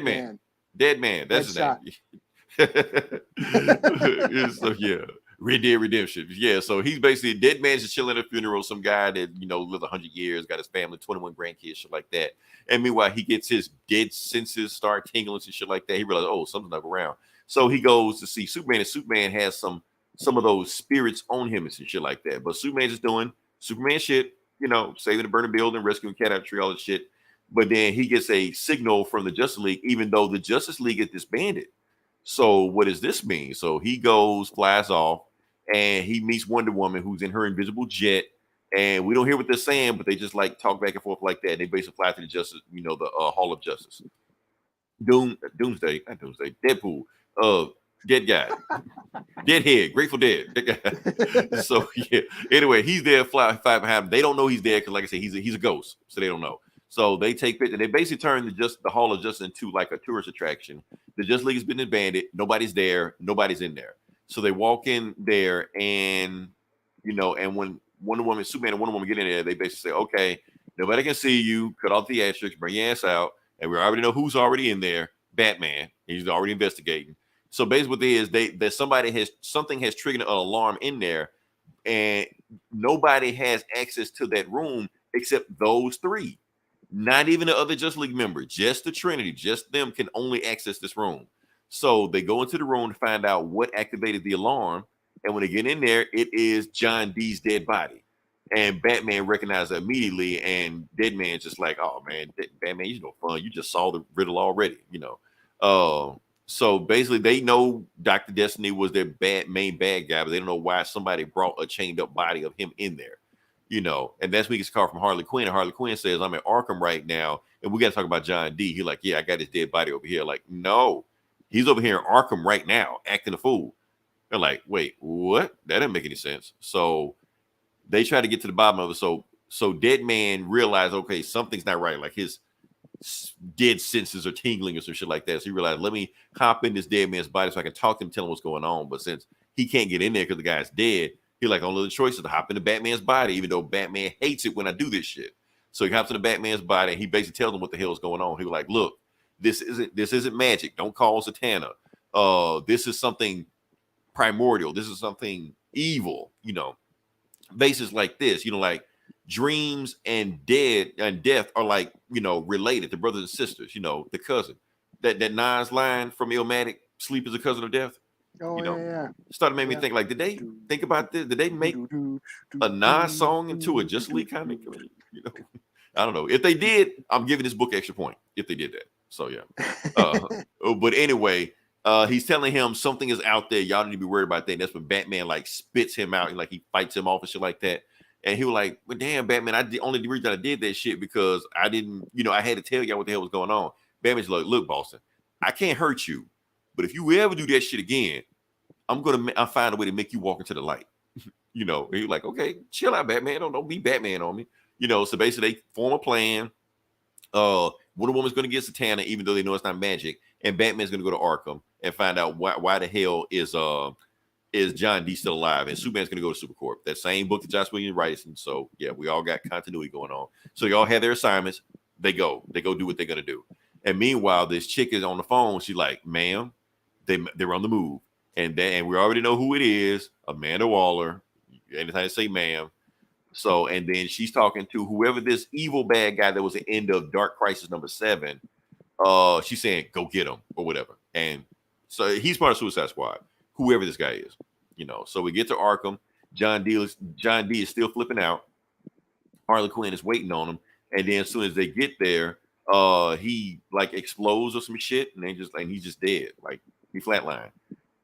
Man. That's his name. So yeah. Red Dead Redemption. Yeah, so he's basically dead man's just chilling at a funeral. Some guy that lived 100 years, got his family, 21 grandkids, shit like that. And meanwhile, he gets his dead senses start tingling and shit like that. He realizes, something's not around. So he goes to see Superman, and Superman has some of those spirits on him and shit like that. But Superman's just doing Superman shit, saving the burning building, rescuing cat out of the tree, all that shit. But then he gets a signal from the Justice League, even though the Justice League is disbanded. So what does this mean? So he flies off, and he meets Wonder Woman, who's in her invisible jet. And we don't hear what they're saying, but they just like talk back and forth like that. They basically fly to the Justice, the Hall of Justice. Doomsday, not Doomsday, Deadpool, Dead Guy, Deadhead, Grateful Dead. Dead guy. So yeah. Anyway, he's there, fly behind him. They don't know he's there because, like I said, he's a ghost, so they don't know. So they take pictures. They basically turn the Hall of Justice into like a tourist attraction. The Justice League has been disbanded. Nobody's there. Nobody's in there. So they walk in there, and and when Superman and Wonder Woman get in there, they basically say, "Okay, nobody can see you. Cut off the theatrics. Bring your ass out." And we already know who's already in there. Batman. He's already investigating. So basically, what it is, something has triggered an alarm in there, and nobody has access to that room except those three. Not even the other Justice League member, just the Trinity, just them can only access this room. So they go into the room to find out what activated the alarm. And when they get in there, it is John Dee's dead body. And Batman recognized it immediately. And Deadman's just like, oh, man, Batman, you no fun. You just saw the riddle already, So basically, they know Dr. Destiny was their main bad guy, but they don't know why somebody brought a chained up body of him in there. And that's when he gets a call from Harley Quinn. And Harley Quinn says, I'm at Arkham right now, and we got to talk about John D. He's like, yeah, I got his dead body over here. Like, no, he's over here in Arkham right now, acting a fool. They're like, wait, what? That didn't make any sense. So they try to get to the bottom of it. So Deadman realized, okay, something's not right. Like his dead senses are tingling or some shit like that. So he realized, let me hop in this dead man's body so I can talk to him, tell him what's going on. But since he can't get in there because the guy's dead, he like, only the choice is to hop into Batman's body, even though Batman hates it when I do this shit. So he hops into Batman's body, and he basically tells him what the hell is going on. He was like, look, this isn't magic. Don't call Satana. This is something primordial. This is something evil, Bases like this, like dreams and death are like, related to brothers and sisters, the cousin. That Nas line from Illmatic, sleep is a cousin of death. Oh, yeah. Started making me think, like, did they think about this? Did they make a Nas song into a Just League comic? I don't know. If they did, I'm giving this book extra point if they did that. So yeah. But anyway, he's telling him something is out there. Y'all need to be worried about that. And that's when Batman like spits him out and like he fights him off and shit like that. And he was like, well, damn, Batman, only the reason I did that shit because I didn't, I had to tell y'all what the hell was going on. Batman's like, look, Boston, I can't hurt you. But if you ever do that shit again, I'll find a way to make you walk into the light. And you're like, okay, chill out, Batman. Don't be Batman on me. So basically they form a plan. Wonder Woman's going to get Satana, even though they know it's not magic. And Batman's going to go to Arkham and find out why the hell is John D still alive. And Superman's going to go to Supercorp. That same book that Joss Whedon writes. And so, yeah, we all got continuity going on. So they all have their assignments. They go do what they're going to do. And meanwhile, this chick is on the phone. She's like, ma'am, they're on the move. And we already know who it is, Amanda Waller. Anytime I say ma'am. So, and then she's talking to whoever this evil bad guy that was the end of Dark Crisis #7. She's saying, go get him or whatever. And so he's part of Suicide Squad, whoever this guy is, So we get to Arkham. John D is still flipping out. Harley Quinn is waiting on him. And then as soon as they get there, he like explodes or some shit. And he's just dead. Like he flatlined.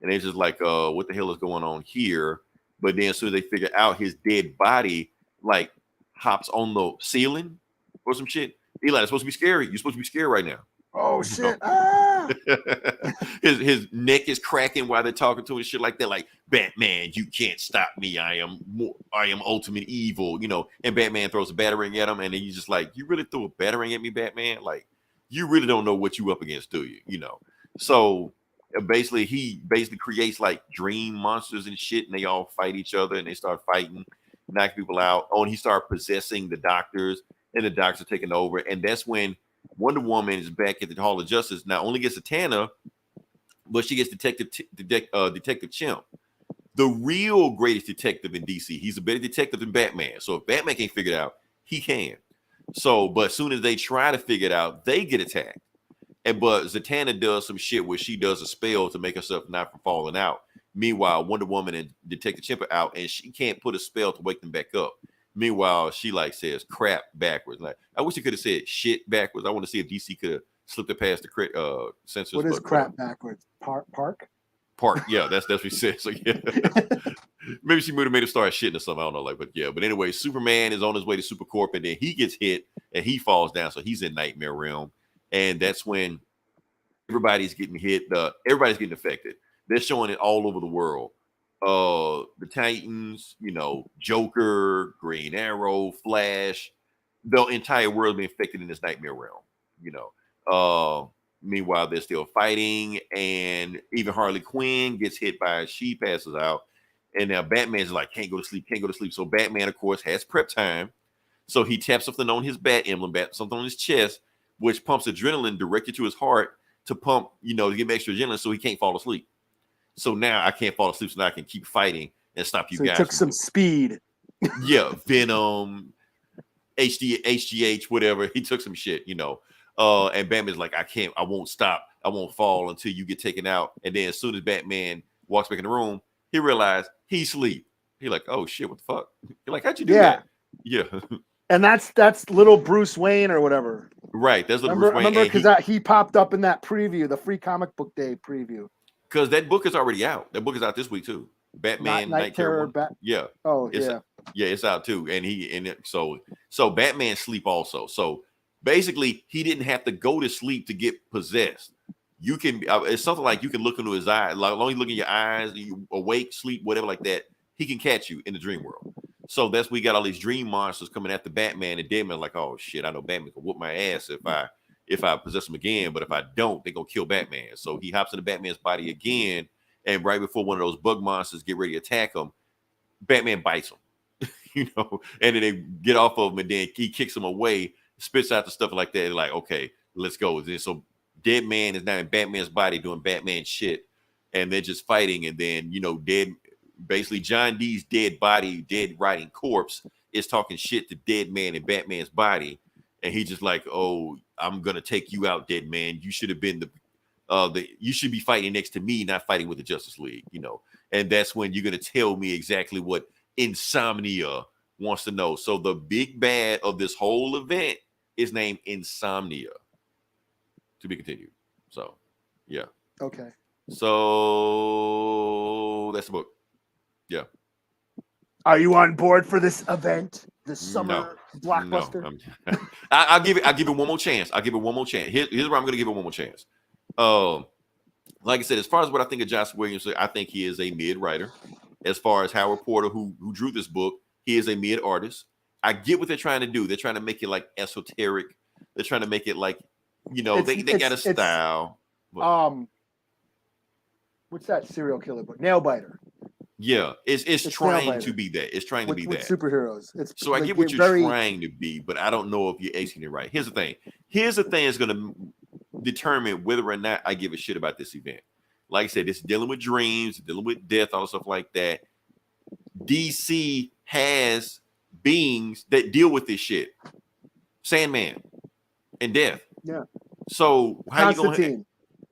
And they're just like, what the hell is going on here? But then as soon as they figure out his dead body, like hops on the ceiling or some shit. Eli, it's supposed to be scary. You're supposed to be scared right now. Oh shit! Ah! his neck is cracking while they're talking to him and shit like that. Like, Batman, you can't stop me. I am ultimate evil, And Batman throws a batarang at him, and then he's just like, you really threw a batarang at me, Batman? Like, you really don't know what you up against, do you? So basically, he creates like dream monsters and shit, and they all fight each other, and they start fighting, knock people out. Oh, and he started possessing the doctors, and the doctors are taking over, and that's when Wonder Woman is back at the Hall of Justice. Not only gets Satana, but she gets Detective Chimp, the real greatest detective in DC. He's a better detective than Batman. So if Batman can't figure it out, he can. So, but as soon as they try to figure it out, they get attacked. But Zatanna does some shit where she does a spell to make herself not from falling out. Meanwhile, Wonder Woman and Detective Chimp are out, and she can't put a spell to wake them back up. Meanwhile, she like says crap backwards. Like, I wish she could have said shit backwards. I want to see if DC could have slipped it past the censors. What is crap backwards? Park? Park. Yeah, that's what she said. So yeah. Maybe she would have made it start shitting or something. I don't know. Like, but yeah. But anyway, Superman is on his way to Supercorp, and then he gets hit and he falls down. So he's in Nightmare Realm. And that's when everybody's getting hit. Everybody's getting affected. They're showing it all over the world. The Titans, Joker, Green Arrow, Flash, the entire world being affected in this Nightmare Realm. Meanwhile, they're still fighting, and even Harley Quinn gets hit by, she passes out, and now Batman's like, can't go to sleep. So Batman, of course, has prep time. So he taps something on his bat emblem, something on his chest, which pumps adrenaline directly to his heart to pump, to give him extra adrenaline so he can't fall asleep. So now I can't fall asleep, so now I can keep fighting and stop you guys. He took some speed. Yeah, Venom, HGH, whatever. He took some shit, and Batman's like, I won't stop. I won't fall until you get taken out. And then as soon as Batman walks back in the room, he realized he's asleep. He's like, oh shit, what the fuck? You're like, how'd you do that? Yeah. And that's little Bruce Wayne or whatever. Right. That's little Bruce Wayne. Remember, because he popped up in that preview, the free comic book day preview. Because that book is already out. That book is out this week too. Batman Night Terror. Yeah. It's out too. And so Batman sleep also. So basically, he didn't have to go to sleep to get possessed. You can. It's something like you can look into his eyes. Like, as long as you look in your eyes, you awake, sleep, whatever like that. He can catch you in the dream world. So that's we got all these dream monsters coming after Batman, and Deadman's like, oh shit, I know Batman can whoop my ass if I possess him again, but if I don't, they're gonna kill Batman. So he hops into Batman's body again, and right before one of those bug monsters get ready to attack him, Batman bites him, and then they get off of him, and then he kicks him away, spits out the stuff like that. Like, okay, let's go. So Deadman is now in Batman's body doing Batman shit, and they're just fighting, and then basically John Dee's dead rotting corpse is talking shit to Deadman in Batman's body. And he just like, oh, I'm gonna take you out, Deadman. You should have been you should be fighting next to me, not fighting with the Justice League, And that's when you're gonna tell me exactly what Insomnia wants to know. So the big bad of this whole event is named Insomnia. To be continued. So, yeah. Okay. So that's the book. Yeah. Are you on board for this event? This summer blockbuster? No, I'll give it one more chance. Here's where I'm going to give it one more chance. Like I said, as far as what I think of Joss Williams, I think he is a mid writer. As far as Howard Porter, who drew this book, he is a mid artist. I get what they're trying to do. They're trying to make it like esoteric. They're trying to make it like, they got a style. What's that serial killer book? Nailbiter. Yeah, it's trying to be that. It's trying to be that. Superheroes. So I get what you're trying to be, but I don't know if you're executing it right. Here's the thing is going to determine whether or not I give a shit about this event. Like I said, it's dealing with dreams, dealing with death, all stuff like that. DC has beings that deal with this shit. Sandman and death. Yeah. So how you going to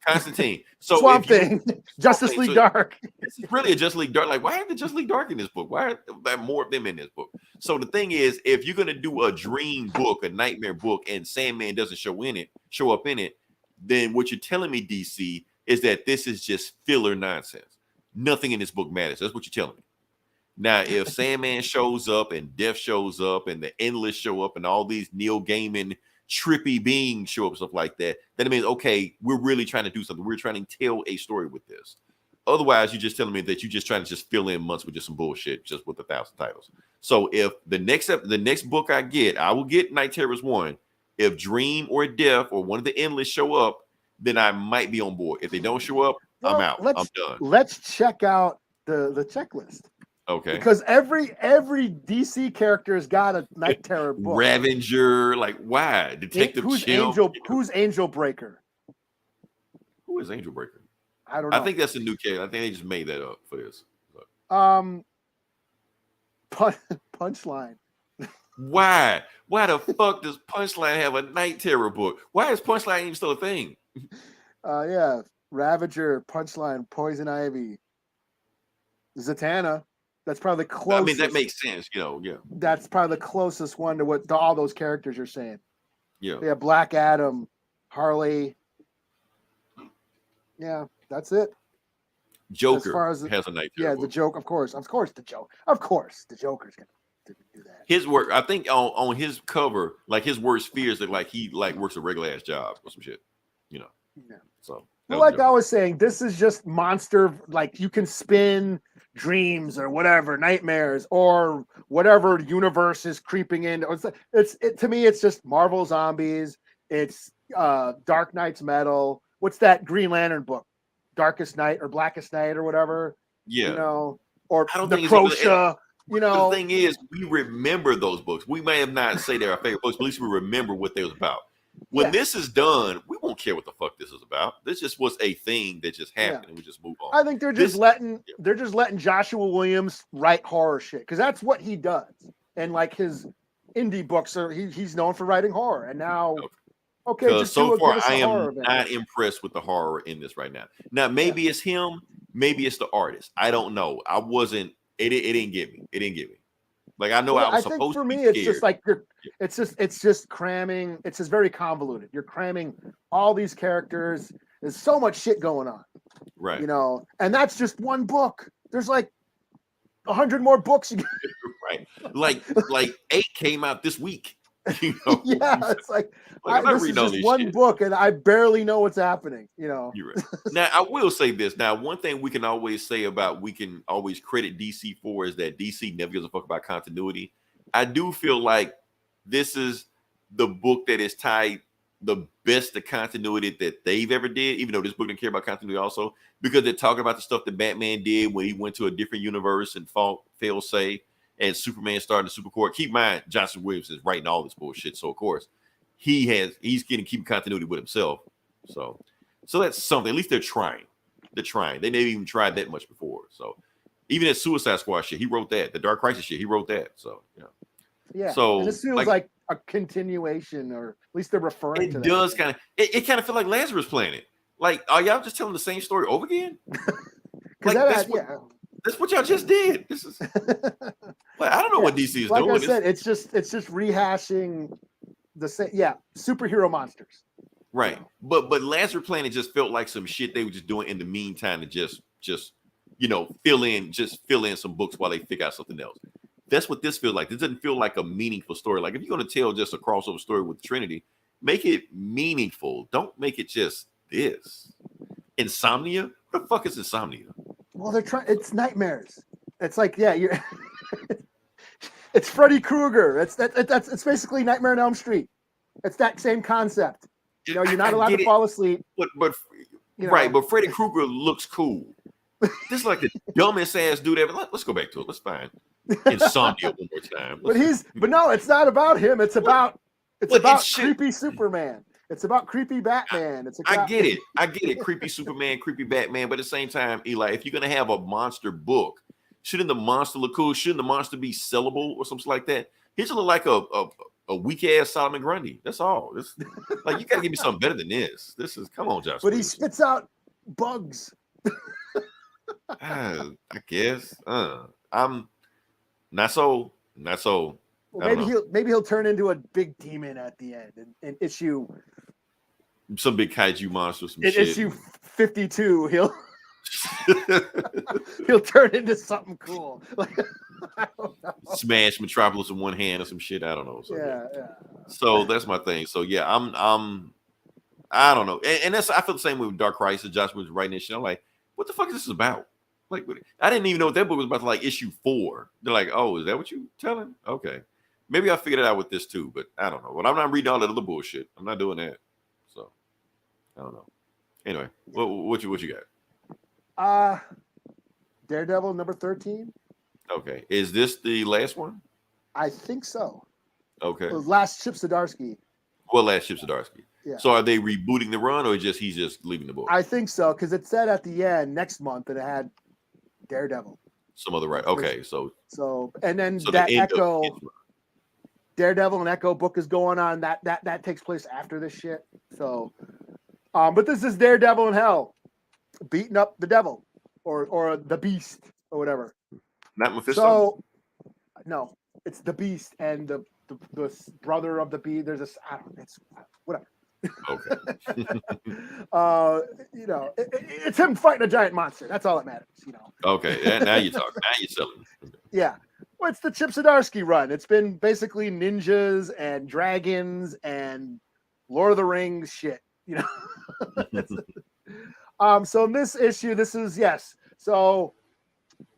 Constantine. So Swamp Thing. Justice League Dark. It's really a Justice League Dark. Like, why are the Justice League Dark in this book? Why are there more of them in this book? So the thing is, if you're gonna do a dream book, a nightmare book, and Sandman doesn't show up in it, then what you're telling me, DC, is that this is just filler nonsense. Nothing in this book matters. That's what you're telling me. Now, if Sandman shows up and Death shows up and the Endless show up and all these Neil Gaiman trippy beings show up, stuff like that, then it means, okay, we're really trying to do something. We're trying to tell a story with this. Otherwise, you're just telling me that you're just trying to just fill in months with just some bullshit, just with 1,000 titles. So if the next book I will get Night Terrors 1. If Dream or Death or one of the Endless show up, then I might be on board. If they don't show up, I'm out. I'm done. Let's check out the checklist. Okay. Because every DC character has got a Night Terror book. Ravager, like why? Detective Chill. Who's Angel Breaker? Who is Angel Breaker? I don't know. I think that's a new character. I think they just made that up for this. Punchline. Why? Why the fuck does Punchline have a Night Terror book? Why is Punchline even still a thing? Yeah. Ravager, Punchline, Poison Ivy, Zatanna. That's probably the closest. I mean, that makes sense, yeah. That's probably the closest one to all those characters you're saying. Yeah. Black Adam, Harley. Yeah, that's it. Joker has a Night Terror. Yeah, the joke, of course, the joke. Of course, the Joker's gonna do that. His work, I think on his cover, like his worst fears look like he works a regular ass job or some shit. Yeah. So like I was saying, this is just monster, like you can spin dreams or whatever, nightmares or whatever universe is creeping in. It's to me, it's just Marvel Zombies. It's Dark Knight's Metal. What's that Green Lantern book? Darkest Night or Blackest Night or whatever. Yeah. Or Necrosha. The thing is, we remember those books. We may have not say they're our favorite books, but at least we remember what they was about. When this is done, we won't care what the fuck this is about. This just was a thing that just happened, and we just move on. I think they're just letting Joshua Williams write horror shit because that's what he does. And like his indie books he's known for writing horror. And now, because so far I am not impressed with the horror in this right now. Now maybe it's him, maybe it's the artist. I don't know. I wasn't. It didn't get me. It didn't get me. Like I know I was supposed to be scared. It's just like it's just cramming. It's just very convoluted. You're cramming all these characters. There's so much shit going on, right? And that's just one book. There's like 100 more books. Right? Like 8 came out this week. Yeah, it's like this is just one book, and I barely know what's happening. You're right. Now I will say this. Now, one thing we can always credit DC for is that DC never gives a fuck about continuity. I do feel like this is the book that is tied the best to continuity that they've ever did, even though this book didn't care about continuity also, because they're talking about the stuff that Batman did when he went to a different universe and failed safe. And Superman started the Super Court. Keep in mind, Johnson Williams is writing all this bullshit. So of course, he's getting keep continuity with himself. So that's something. At least they're trying. They're trying. They never even tried that much before. So even that Suicide Squad shit, he wrote that. The Dark Crisis shit, he wrote that. So yeah. So and this feels like a continuation, or at least they're referring to that. It does kind of. It kind of feel like Lazarus Planet. Like, are y'all just telling the same story over again? That's what y'all just did. This is. I don't know what DC is doing. Like I said, it's just rehashing the same. Yeah, superhero monsters. Right, but Lazarus Planet just felt like some shit they were just doing in the meantime to just fill in some books while they figure out something else. That's what this feels like. This doesn't feel like a meaningful story. Like if you're going to tell just a crossover story with Trinity, make it meaningful. Don't make it just this. Insomnia? What the fuck is Insomnia? Well, they're trying. It's nightmares. It's like, you're. It's Freddy Krueger. It's basically Nightmare on Elm Street. It's that same concept. You're not allowed to fall asleep. But right. But Freddy Krueger looks cool. This is like the dumbest ass dude ever. Let's go back to it. Let's find Insomnia one more time. But no, it's not about him. It's about creepy Superman. It's about creepy Batman. I get it. Creepy Superman, creepy Batman. But at the same time, Eli, if you're gonna have a monster book, shouldn't the monster look cool? Shouldn't the monster be sellable or something like that? He should look like a weak ass Solomon Grundy. That's all. Like you gotta give me something better than this. Come on, Josh. But he spits out bugs. I guess. I'm not so. Well, maybe he'll turn into a big demon at the end and issue some big kaiju monster. Issue 52, he'll turn into something cool. Like I don't know. Smash Metropolis in one hand or some shit. I don't know. So, yeah. So that's my thing. So yeah, I don't know, and that's I feel the same way with Dark Crisis. Josh was writing this shit. I'm like, what the fuck is this about? Like, I didn't even know what that book was about. Like issue 4. They're like, oh, is that what you telling? Okay. Maybe I figured it out with this too, but I don't know. But I'm not reading all that other bullshit. I'm not doing that. So I don't know. Anyway, what you got? Daredevil number 13. Okay. Is this the last one? I think so. Okay. It was last Chip Zdarsky. Well, last Chip Zdarsky. Yeah. So are they rebooting the run or he's just leaving the book? I think so, because it said at the end next month that it had Daredevil. Some other right. Okay. So and then that Echo. Daredevil and Echo book is going on. That takes place after this shit. So, but this is Daredevil in hell, beating up the devil or the beast or whatever. Not Mephisto. So no, it's the Beast and the brother of the Beast. There's it's whatever. Okay. It's him fighting a giant monster. That's all that matters. Okay. Now you're talking. Now you're selling. Yeah. Well, it's the Chip Zdarsky run. It's been basically ninjas and dragons and Lord of the Rings shit. So in this issue, So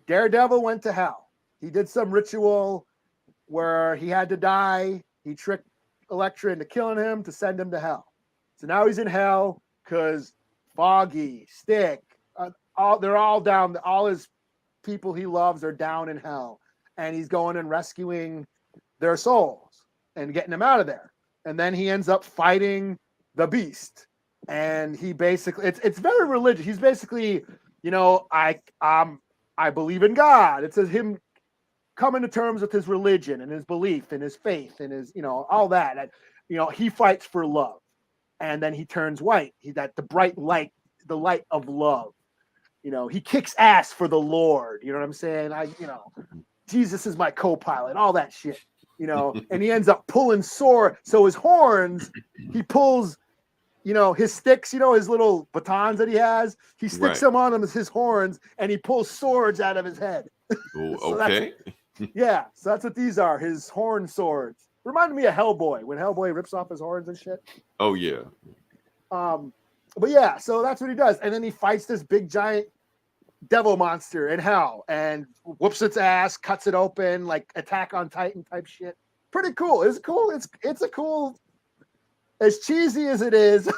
Daredevil went to hell. He did some ritual where he had to die. He tricked Elektra into killing him to send him to hell. So now he's in hell because Foggy, Stick, they're all down. All his people he loves are down in hell. And he's going and rescuing their souls and getting them out of there. And then he ends up fighting the Beast. And he basically, it's very religious. He's basically, I believe in God. It says him coming to terms with his religion and his belief and his faith and his, all that. And, he fights for love. And then he turns white. The bright light, the light of love. He kicks ass for the Lord. You know what I'm saying? Jesus is my co-pilot, all that shit. And he ends up pulling sword. So his horns, he pulls, his sticks, his little batons that he has, he sticks them on him as his horns, and he pulls swords out of his head. Ooh, So okay. so that's what these are, his horn swords. Reminded me of Hellboy, when Hellboy rips off his horns and shit. Oh, yeah. But yeah, so that's what he does. And then he fights this big giant devil monster in hell and whoops its ass, cuts it open, like Attack on Titan type shit. Pretty cool. It's cool. It's a cool, as cheesy as it is,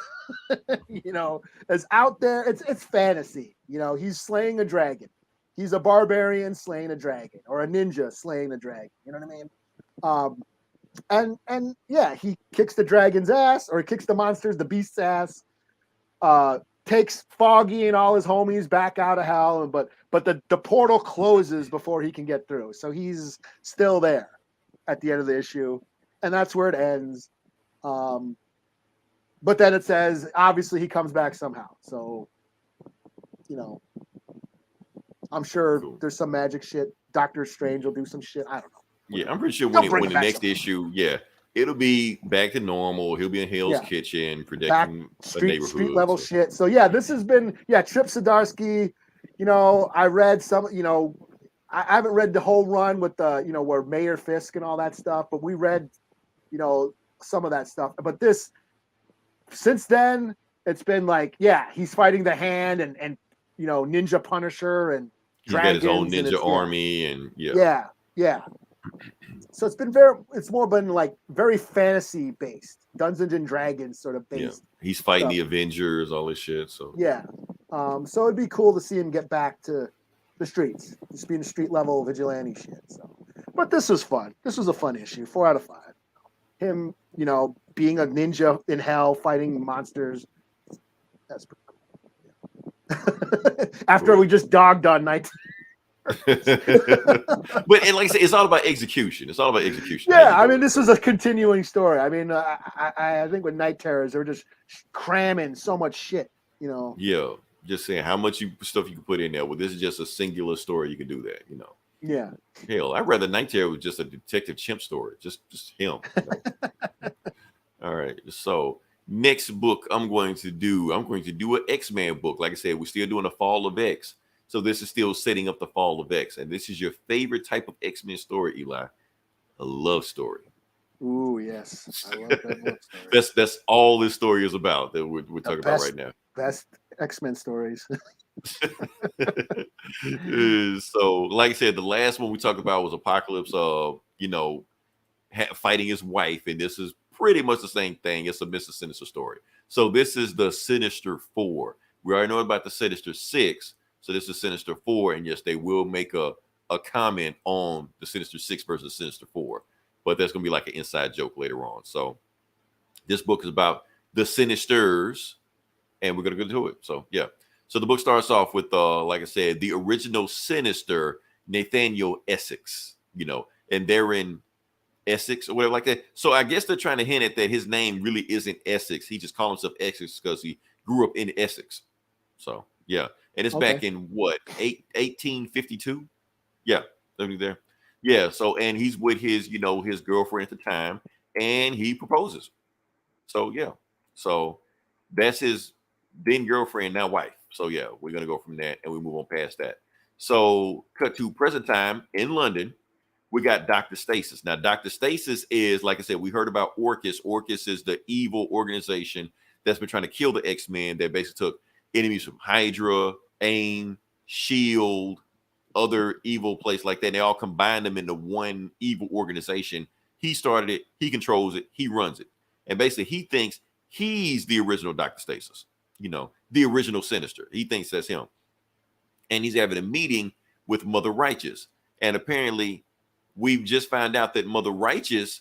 as out there, it's fantasy. He's slaying a dragon. He's a barbarian slaying a dragon, or a ninja slaying a dragon. You know what I mean? And yeah, he kicks the dragon's ass, or he kicks the beast's ass, takes Foggy and all his homies back out of hell, but the portal closes before he can get through. So he's still there at the end of the issue, and that's where it ends. But then it says, obviously, he comes back somehow. So, I'm sure there's some magic shit. Doctor Strange will do some shit. I don't know. Yeah, I'm pretty sure when the next issue, it'll be back to normal. He'll be in Hell's Kitchen, protecting a neighborhood. Street level shit. So yeah, this has been Chip Zdarsky. I read some. I haven't read the whole run with the where Mayor Fisk and all that stuff, but we read some of that stuff. But this, since then, it's been like he's fighting the Hand and Ninja Punisher and he's got his own ninja army and yeah. So it's more been like very fantasy based, Dungeons and Dragons sort of based. Yeah. He's fighting the Avengers, all this shit. So so it'd be cool to see him get back to the streets, just being street level vigilante shit. So, but this was fun. This was a fun issue. 4 out of 5. Him, being a ninja in hell fighting monsters. That's pretty cool. After we just dogged on night. But like I said, it's all about execution. Yeah, I mean, this is a continuing story. I mean, I think with Night Terrors, they were just cramming so much shit, Yeah, just saying how much stuff you can put in there. Well, this is just a singular story. You can do that, Yeah. Hell, I'd rather Night Terror was just a Detective Chimp story, just him. All right, so next book I'm going to do an X-Men book. Like I said, we're still doing the Fall of X. So this is still setting up the Fall of X. And this is your favorite type of X-Men story, Eli. A love story. Ooh, yes. I love that love story. That's all this story is about that we're talking about right now. Best X-Men stories. So, like I said, the last one we talked about was Apocalypse, fighting his wife. And this is pretty much the same thing. It's a Mr. Sinister story. So this is the Sinister 4. We already know about the Sinister 6. So this is Sinister 4, and yes, they will make a comment on the Sinister 6 versus Sinister 4, but that's gonna be like an inside joke later on. So this book is about the Sinisters, and we're gonna go to it. So yeah, so the book starts off with like I said, the original Sinister, Nathaniel Essex, and they're in Essex or whatever like that. So I guess they're trying to hint at that his name really isn't Essex. He just calls himself Essex because he grew up in Essex. So yeah. And it's back in what, 1852? Yeah. Everything there. Yeah. So and he's with his, his girlfriend at the time, and he proposes. So yeah. So that's his then girlfriend, now wife. So yeah, we're gonna go from that and we move on past that. So cut to present time in London. We got Dr. Stasis. Now, Dr. Stasis is, like I said, we heard about Orchis. Orchis is the evil organization that's been trying to kill the X-Men that basically took enemies from Hydra, AIM, Shield, other evil place like that. And they all combined them into one evil organization. He started it, he controls it, he runs it. And basically he thinks he's the original Dr. Stasis, the original Sinister. He thinks that's him. And he's having a meeting with Mother Righteous. And apparently we've just found out that Mother Righteous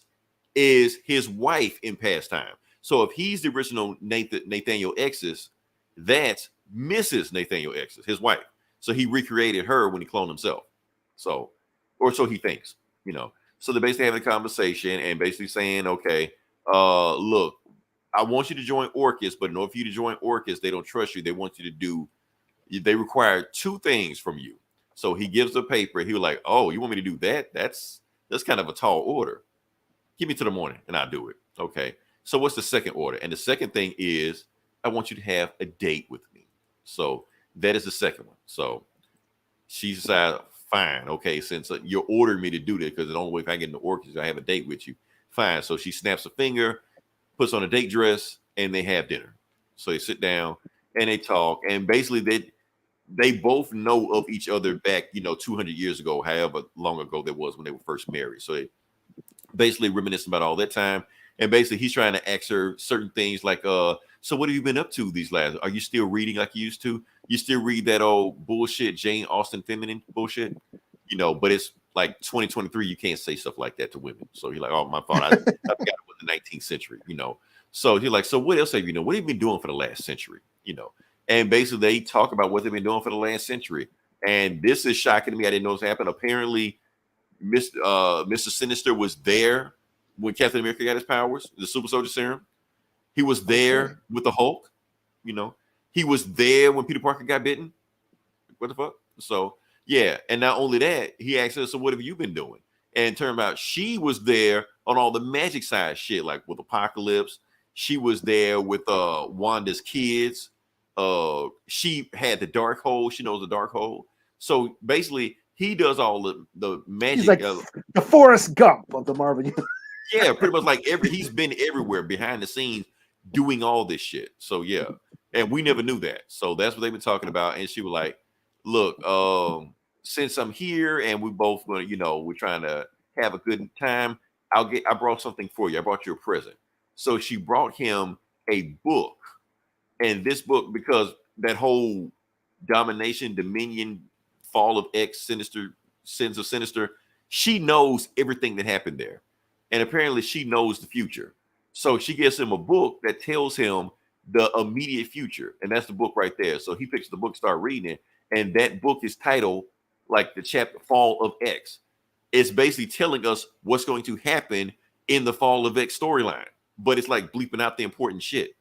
is his wife in past time. So if he's the original Nathaniel X's, that's Mrs. Nathaniel X's, his wife. So he recreated her when he cloned himself. So, or so he thinks, So they're basically having a conversation and basically saying, okay, look, I want you to join Orchis, but in order for you to join Orchis, they don't trust you. They want you to do, they require two things from you. So he gives the paper. He was like, oh, you want me to do that? That's kind of a tall order. Give me to the morning and I'll do it. Okay. So what's the second order? And the second thing is, I want you to have a date with me. So that is the second one. So she said, fine. Okay. Since you ordered me to do this, because the only way if I get into Orchis, I have a date with you. Fine. So she snaps a finger, puts on a date dress, and they have dinner. So they sit down and they talk. And basically they both know of each other back, 200 years ago, however long ago that was when they were first married. So they basically reminiscing about all that time. And basically he's trying to ask her certain things like, so what have you been up to these last? Are you still reading like you used to? You still read that old bullshit, Jane Austen feminine bullshit? But it's like 2023, you can't say stuff like that to women. So you're like, oh, my fault. I forgot it was the 19th century, So you're like, so what else have you done? What have you been doing for the last century? And basically they talk about what they've been doing for the last century. And this is shocking to me. I didn't know this happened. Apparently, Mr. Sinister was there when Captain America got his powers, the Super Soldier Serum. He was there with the Hulk. He was there when Peter Parker got bitten. What the fuck? So, yeah. And not only that, he asked her, so what have you been doing? And it turned out she was there on all the magic side shit, like with Apocalypse. She was there with Wanda's kids. She had the dark hole. She knows the dark hole. So basically, he does all the magic. He's like the Forrest Gump of the Marvel universe. Yeah, pretty much like he's been everywhere behind the scenes doing all this shit. So yeah, and we never knew that. So that's what they've been talking about. And she was like, "Look, since I'm here and we both going, we're trying to have a good time. I brought something for you. I brought you a present." So she brought him a book. And this book, because that whole domination, dominion, fall of X, Sinister, sins of Sinister, she knows everything that happened there. And apparently she knows the future. So she gives him a book that tells him the immediate future. And that's the book right there. So he picks the book, start reading it. And that book is titled like the chapter Fall of X. It's basically telling us what's going to happen in the Fall of X storyline. But it's like bleeping out the important shit,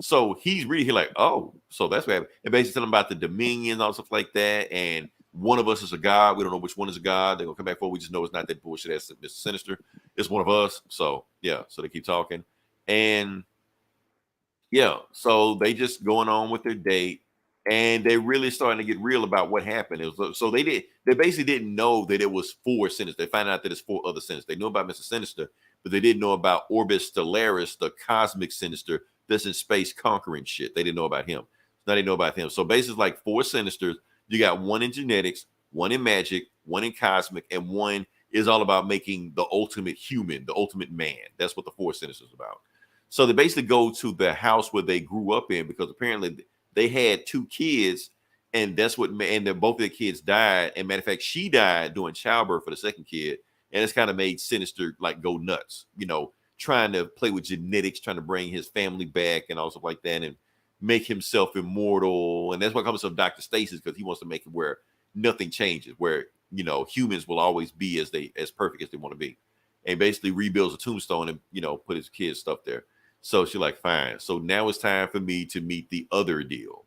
So he's reading, he's like, oh, so that's what happened. And basically telling him about the dominion, all stuff like that. And one of us is a god. We don't know which one is a god. They're going to come back for. We just know it's not that bullshit ass Mr. Sinister. It's one of us. So, yeah. So they keep talking. And, yeah. So they just going on with their date. And they're really starting to get real about what happened. So they basically didn't know that it was 4 Sinister. They found out that it's 4 other Sinisters. They knew about Mr. Sinister, but they didn't know about Orbis Stellaris, the cosmic Sinister that's in space conquering shit. They didn't know about him. Now they know about him. So basically, like 4 Sinisters. You got one in genetics, one in magic, one in cosmic, and one is all about making the ultimate human, the ultimate man. That's what the 4 Sinisters is about. So they basically go to the house where they grew up in because apparently they had 2 kids, and that's what. And then both of their kids died. And matter of fact, she died doing childbirth for the second kid, and it's kind of made Sinister like go nuts. Trying to play with genetics, trying to bring his family back and all stuff like that, and make himself immortal. And that's what comes from Dr. Stasis, because he wants to make it where nothing changes, where humans will always be as perfect as they want to be. And basically rebuilds a tombstone and put his kids' stuff there. So she's like, fine. So now it's time for me to meet the other deal.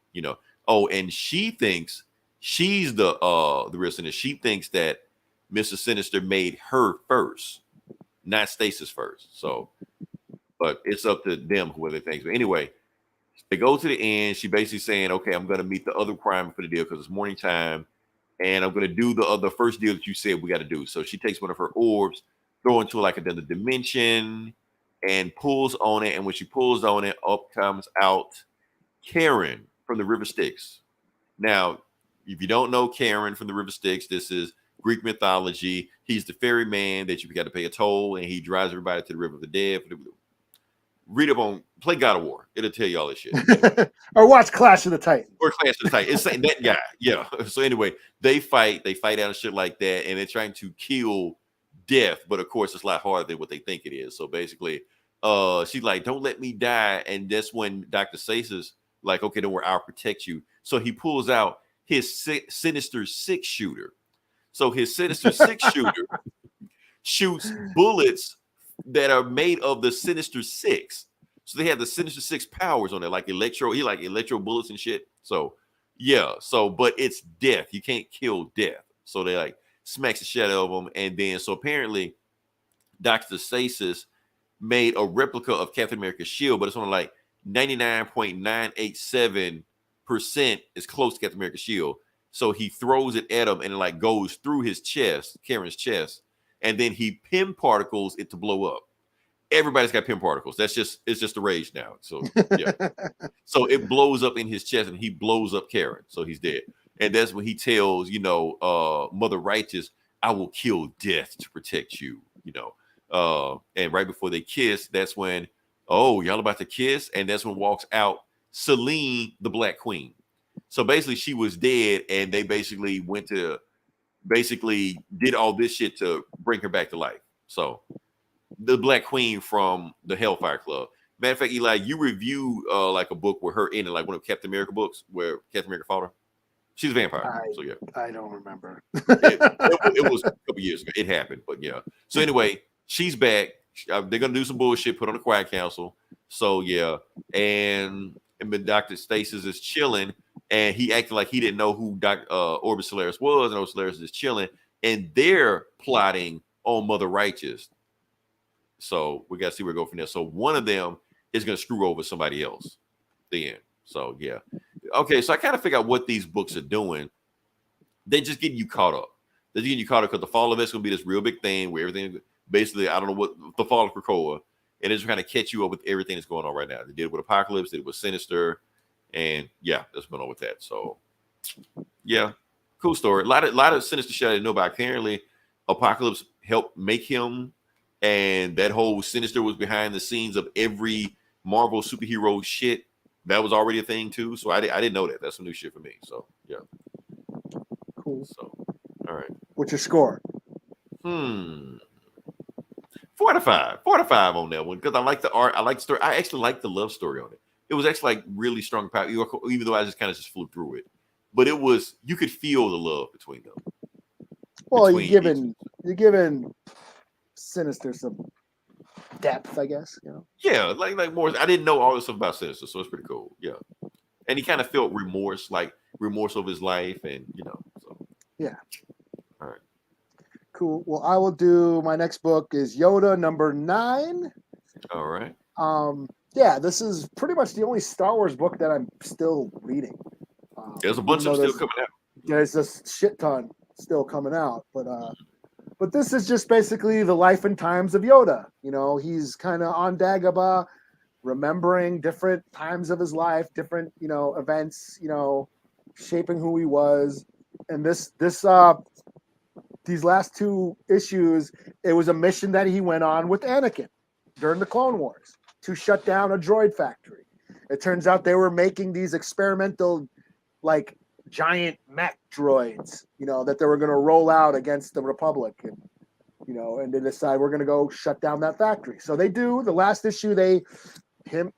Oh, and she thinks She's the real Sinister. She thinks that Mr. Sinister made her first, not Stasis first. So, but it's up to them who they think. But anyway, they go to the end. She basically saying, "Okay, I'm going to meet the other requirement for the deal because it's morning time, and I'm going to do the first deal that you said we got to do." So she takes one of her orbs, throw into like another dimension, and pulls on it. And when she pulls on it, up comes out Karen from the River Styx. Now, if you don't know Karen from the River Styx, this is Greek mythology. He's the ferryman that you got to pay a toll, and he drives everybody to the River of the Dead. Read up on, play God of War. It'll tell you all this shit. Anyway. Or watch Clash of the Titans. Or Clash of the Titans. It's that guy. Yeah. So anyway, they fight out and shit like that, and they're trying to kill Death, but of course it's a lot harder than what they think it is. So basically, she's like, "Don't let me die," and that's when Dr. Stasis like, "Okay, don't worry, I'll protect you." So he pulls out his Sinister 6 shooter. So his Sinister 6 shooter shoots bullets that are made of the Sinister 6. So they have the Sinister 6 powers on it, like electro bullets and shit. So yeah, but it's Death. You can't kill Death. So they like smacks the shit out of them. And then so apparently Dr. Stasis made a replica of Captain America's shield, but it's only like 99.987% is close to Captain America's shield. So he throws it at him and it like goes through his chest, Karen's chest, and then he pin particles it to blow up. Everybody's got pin particles. It's just a rage now. So yeah. So it blows up in his chest and he blows up Karen. So he's dead. And that's when he tells, Mother Righteous, "I will kill Death to protect you," and right before they kiss, that's when, y'all about to kiss. And that's when walks out Selene, the Black Queen. So basically she was dead and they basically did all this shit to bring her back to life. So the Black Queen from the Hellfire Club. Matter of fact, Eli, you review like a book with her in it, like one of Captain America books where Captain America fought her. She's a vampire. So yeah. I don't remember. it was a couple years ago. It happened, but yeah. So anyway, she's back. They're gonna do some bullshit, put on a quiet council. So yeah, and Dr. Stasis is chilling, and he acted like he didn't know who Orbis Solaris was, and Orbis Solaris is chilling, and they're plotting on Mother Righteous. So we gotta see where we go from there. So one of them is gonna screw over somebody else. The end. So yeah. Okay, so I kind of figure out what these books are doing. They're just getting you caught up. They're getting you caught up because the fall of it's gonna be this real big thing where everything basically, I don't know what the fall of Krakoa, and it's trying to catch you up with everything that's going on right now. They did it with Apocalypse, they did it with Sinister, and yeah, that's going on with that. So yeah, cool story. A lot of Sinister shit I didn't know about. Apparently, Apocalypse helped make him, and that whole Sinister was behind the scenes of every Marvel superhero shit. That was already a thing too. So I didn't know that. That's some new shit for me. So yeah. Cool. So all right. What's your score? 4 out of 5. 4 out of 5 on that one because I like the art. I like the story. I actually like the love story on it. It was actually like really strong power, even though I just kind of flew through it. But it was, you could feel the love between them. Well, you're giving Sinister some depth, I guess. Yeah, like more. I didn't know all this stuff about Sinister, so it's pretty cool. Yeah, and he kind of felt remorse of his life, and So yeah. All right. Cool. Well, I will do, my next book is Yoda number 9. All right. Yeah, this is pretty much the only Star Wars book that I'm still reading. There's a bunch of them still coming out. There's a shit ton still coming out, but this is just basically the life and times of Yoda. He's kind of on Dagobah, remembering different times of his life, different events, shaping who he was. And these last 2 issues, it was a mission that he went on with Anakin during the Clone Wars to shut down a droid factory. It turns out they were making these experimental, like, giant mech droids, that they were going to roll out against the Republic, and they decide we're going to go shut down that factory. So they do. The last issue, it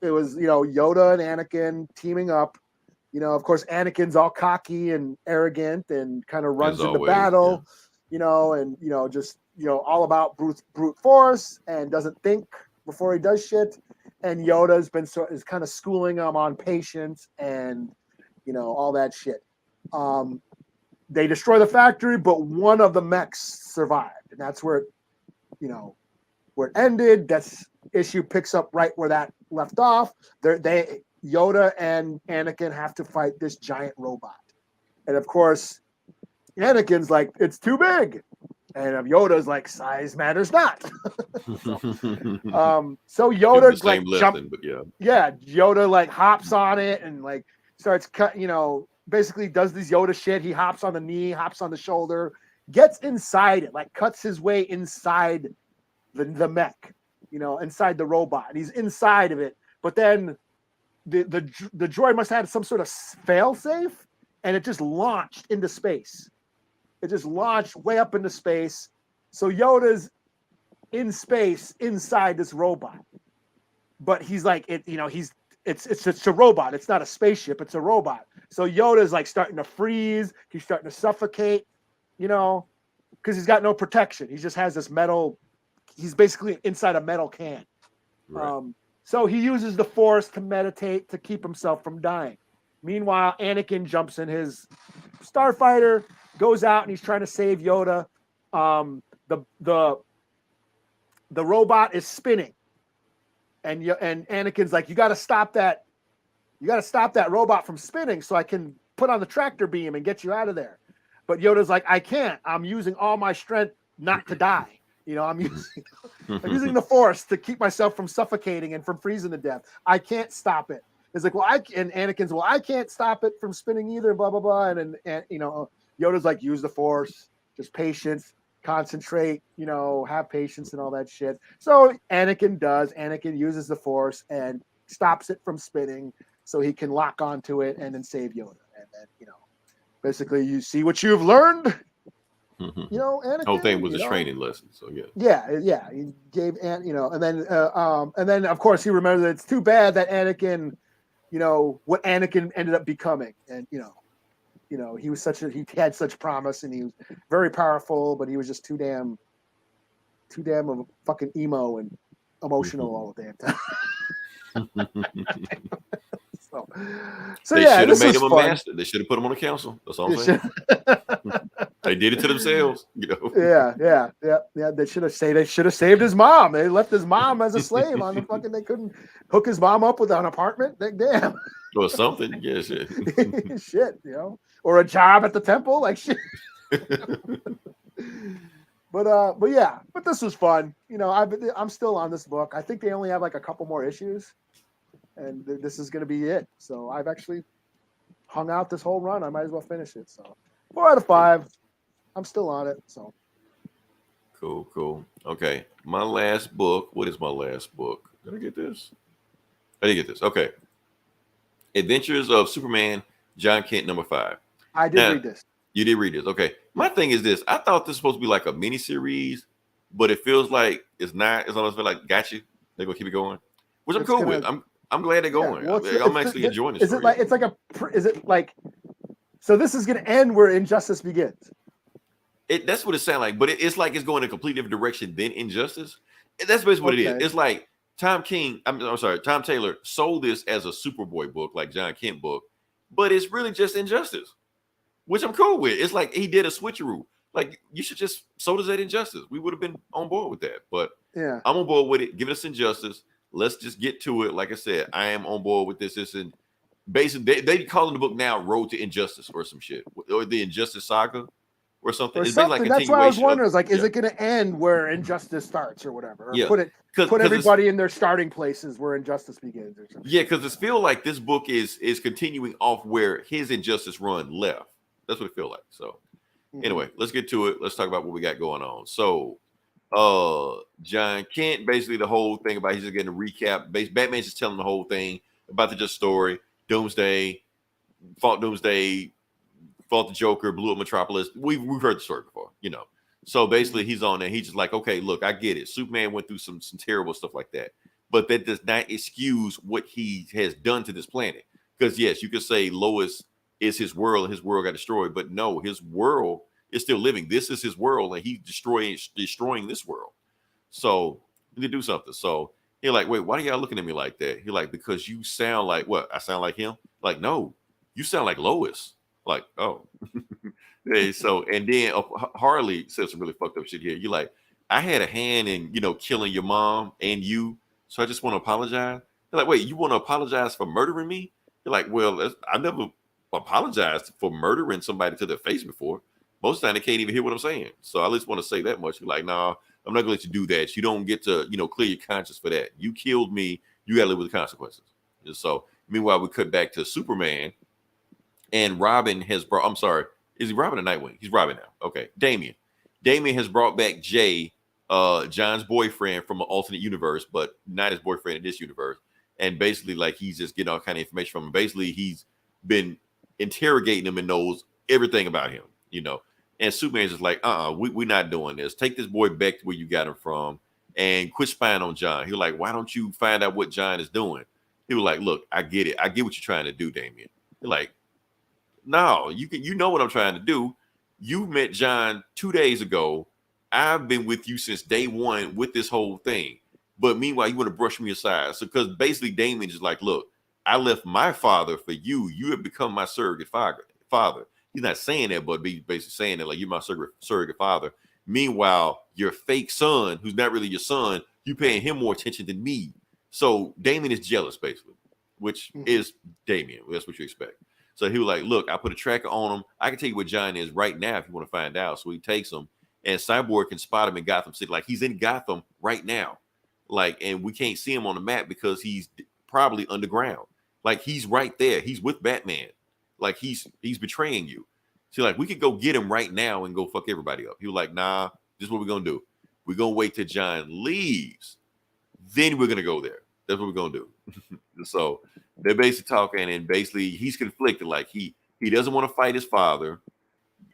was Yoda and Anakin teaming up. Of course, Anakin's all cocky and arrogant and kind of runs into battle. Yeah. Just all about brute force and doesn't think before he does shit. And Yoda's is kind of schooling him on patience and all that shit. they destroy the factory, but one of the mechs survived, and that's where where it ended. That's issue picks up right where that left off. Yoda and Anakin have to fight this giant robot, and of course, Anakin's like, it's too big, and Yoda's like, size matters not. So Yoda like Yoda like hops on it and like starts basically does this Yoda shit. He hops on the knee, hops on the shoulder, gets inside it, like cuts his way inside the mech, inside the robot, and he's inside of it. But then the droid must have had some sort of fail safe, and it just launched into space. It just launched way up into space. So Yoda's in space inside this robot, but he's like it's a robot. It's not a spaceship. It's a robot. So Yoda's like starting to freeze. He's starting to suffocate, because he's got no protection. He just has this metal. He's basically inside a metal can. Right. So he uses the Force to meditate to keep himself from dying. Meanwhile, Anakin jumps in his starfighter, goes out, and he's trying to save Yoda. The robot is spinning, and Anakin's like, you got to stop that. You got to stop that robot from spinning so I can put on the tractor beam and get you out of there. But Yoda's like, I can't. I'm using all my strength not to die. I'm using the Force to keep myself from suffocating and from freezing to death. I can't stop it. It's like, and Anakin's, I can't stop it from spinning either, blah, blah, blah. And Yoda's like, use the Force, just patience, concentrate, have patience and all that shit. So Anakin uses the Force and stops it from spinning so he can lock onto it and then save Yoda. And then, basically you see what you've learned. Anakin, whole thing was a training lesson. So yeah. He gave and then of course he remembers that it's too bad that Anakin, what Anakin ended up becoming, and he was he had such promise, and he was very powerful, but he was just too damn of a fucking emo and emotional all the damn time. So they yeah, should have made him a fun. master. They should have put him on the council. That's all I'm saying. They did it to themselves, Yeah. They should have saved his mom. They left his mom as a slave on the fucking. They couldn't hook his mom up with an apartment. Damn. Or something. Yeah, shit. Shit, or a job at the temple, like shit. But this was fun. I'm still on this book. I think they only have like a couple more issues, and this is going to be it. So I've actually hung out this whole run. I might as well finish it. So 4 out of 5. I'm still on it. So cool. Okay, my last book. What is my last book? Did I get this? I didn't get this. Okay, Adventures of Superman, John Kent, number 5. I did read this. You did read this. Okay. My thing is this. I thought this was supposed to be like a mini series, but it feels like it's not. It's almost feel like got you. They're gonna keep it going, which I'm cool with. I'm glad they're going. I'm actually enjoying this. Is it like so this is gonna end where Injustice begins? That's what it sounds like, but it's like it's going in a completely different direction than Injustice. That's basically what it is. It's like Tom Taylor sold this as a Superboy book, like John Kent book, but it's really just Injustice, which I'm cool with. It's like he did a switcheroo. Like you should just sold us that Injustice. We would have been on board with that. But yeah, I'm on board with it. Give us Injustice. Let's just get to it. Like I said, I am on board with this. And basically, they calling the book now "Road to Injustice" or some shit, or the Injustice Saga. Or something. It's something. Like that's why I was wondering. Is it going to end where Injustice starts, or whatever? Or put everybody in their starting places where Injustice begins, or something. Yeah, because it feels like this book is continuing off where his Injustice run left. That's what it feels like. So, anyway, let's get to it. Let's talk about what we got going on. So, John Kent, basically the whole thing about he's just getting a recap. Batman's just telling the whole thing about the story. Doomsday, fought Doomsday. Fought the Joker, blew up Metropolis. We've heard the story before, So basically, he's on there. He's just like, okay, look, I get it. Superman went through some terrible stuff like that, but that does not excuse what he has done to this planet. Because yes, you could say Lois is his world, and his world got destroyed, but no, his world is still living. This is his world, and he's destroying this world. So we need to do something. So he's like, wait, why are y'all looking at me like that? He's like, because you sound like what? I sound like him? Like, no, you sound like Lois. Like, oh. Hey, so and then Harley said some really fucked up shit here. You like, I had a hand in killing your mom and you, so I just want to apologize. They're like, wait, you want to apologize for murdering me? You're like, well, I never apologized for murdering somebody to their face before. Most of the time, they can't even hear what I'm saying. So I at least want to say that much. You're like, nah, I'm not gonna let you do that. You don't get to clear your conscience for that. You killed me. You gotta live with the consequences. And so meanwhile, we cut back to Superman, and Robin has brought. I'm sorry. Is he Robin or Nightwing? He's Robin now. Okay. Damian. Damian has brought back Jay, John's boyfriend from an alternate universe, but not his boyfriend in this universe. And basically, like, he's just getting all kind of information from him. Basically, he's been interrogating him and knows everything about him, And Superman's just like, we're not doing this. Take this boy back to where you got him from and quit spying on John. He was like, why don't you find out what John is doing? He was like, look, I get it. I get what you're trying to do, Damian. You're like, no, you know what I'm trying to do. You met John 2 days ago. I've been with you since day one with this whole thing. But meanwhile, you want to brush me aside. So because basically Damien is like, look, I left my father for you. You have become my surrogate father. He's not saying that, but basically saying that like you're my surrogate father. Meanwhile, your fake son, who's not really your son, you paying him more attention than me. So Damien is jealous, basically, which is Damien. That's what you expect. So he was like, look, I put a tracker on him. I can tell you what John is right now if you want to find out. So he takes him, and Cyborg can spot him in Gotham City. Like, he's in Gotham right now. Like, and we can't see him on the map because he's probably underground. Like, he's right there. He's with Batman. Like, he's betraying you. So like, we could go get him right now and go fuck everybody up. He was like, nah, this is what we're going to do. We're going to wait till John leaves. Then we're going to go there. That's what we're going to do. So they're basically talking, and basically he's conflicted. Like, he doesn't want to fight his father,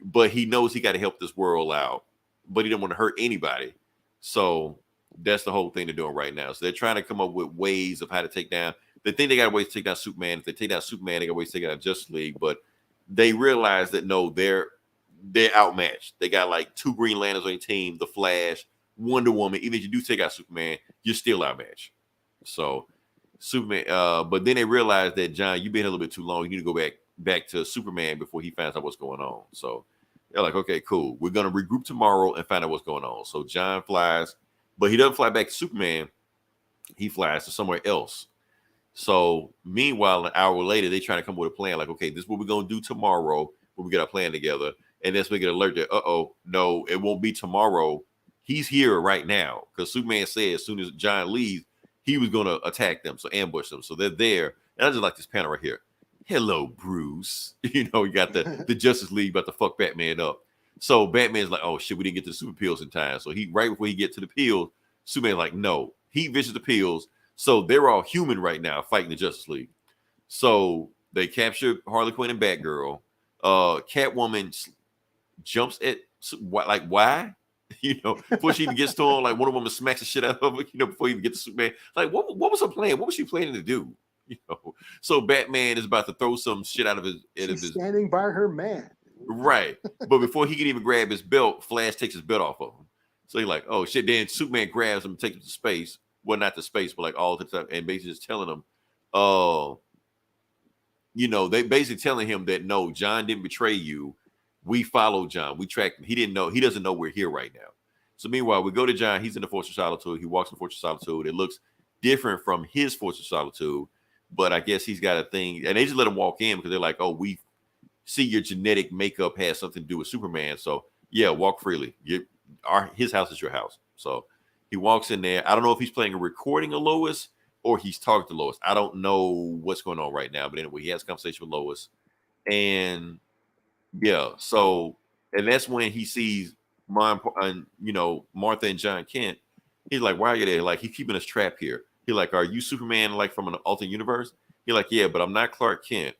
but he knows he got to help this world out, but he don't want to hurt anybody. So that's the whole thing they're doing right now. So they're trying to come up with ways of how to take down. They think they got ways to take down Superman. If they take down Superman, they got ways to take down Justice League. But they realize that no, they're outmatched. They got like 2 Green Lanterns on your team, the Flash, Wonder Woman. Even if you do take out Superman, you're still outmatched. So Superman, but then they realize that John, you've been here a little bit too long. You need to go back to Superman before he finds out what's going on. So they're like, okay, cool. We're gonna regroup tomorrow and find out what's going on. So John flies, but he doesn't fly back to Superman. He flies to somewhere else. So meanwhile, an hour later, they trying to come up with a plan. Like, okay, this is what we're gonna do tomorrow when we get our plan together. And that's when we get alert that, no, it won't be tomorrow. He's here right now because Superman said as soon as John leaves, he was going to attack them, so ambush them. So they're there. And I just like this panel right here. Hello, Bruce. You got the Justice League about to fuck Batman up. So Batman's like, oh, shit, we didn't get to the super pills in time. So right before he get to the pills, Superman's like, no. He visits the pills. So they're all human right now fighting the Justice League. So they capture Harley Quinn and Batgirl. Catwoman jumps at, like, why? Before she even gets to him, like Wonder Woman smacks the shit out of her, before he even gets to Superman. Like, what was her plan? What was she planning to do? So Batman is about to throw some shit out of his. She's standing by her man. Right. But before he can even grab his belt, Flash takes his belt off of him. So he's like, oh shit. Then Superman grabs him and takes him to space. Well, not to space, but like all the time, and basically just telling him, they basically telling him that no, John didn't betray you. We followed John. We tracked him. He didn't know. He doesn't know we're here right now. So meanwhile, we go to John. He's in the Fortress of Solitude. He walks in the Fortress of Solitude. It looks different from his Fortress of Solitude, but I guess he's got a thing. And they just let him walk in because they're like, oh, we see your genetic makeup has something to do with Superman. So yeah, walk freely. His house is your house. So he walks in there. I don't know if he's playing a recording of Lois or he's talking to Lois. I don't know what's going on right now. But anyway, he has a conversation with Lois. And yeah, so, and that's when he sees Martha and John Kent. He's like, why are you there? Like, he's keeping us trapped here. He's like, are you Superman, like, from an alternate universe? He's like, yeah, but I'm not Clark Kent.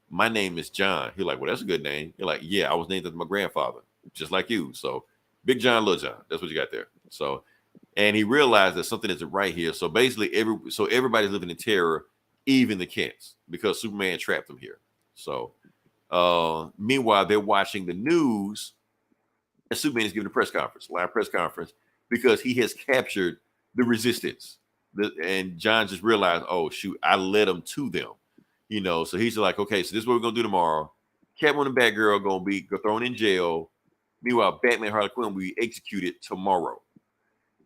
My name is John. He's like, well, that's a good name. He's like, yeah, I was named after my grandfather, just like you. So, Big John, Little John. That's what you got there. So, and he realized that something isn't right here. So basically, everybody's living in terror, even the Kents, because Superman trapped them here. So, meanwhile, they're watching the news, and Superman is giving a live press conference, because he has captured the resistance. And John just realized, oh shoot, I led him to them. So he's like, okay, so this is what we're gonna do tomorrow. Catwoman and Batgirl gonna be thrown in jail. Meanwhile, Batman and Harley Quinn will be executed tomorrow.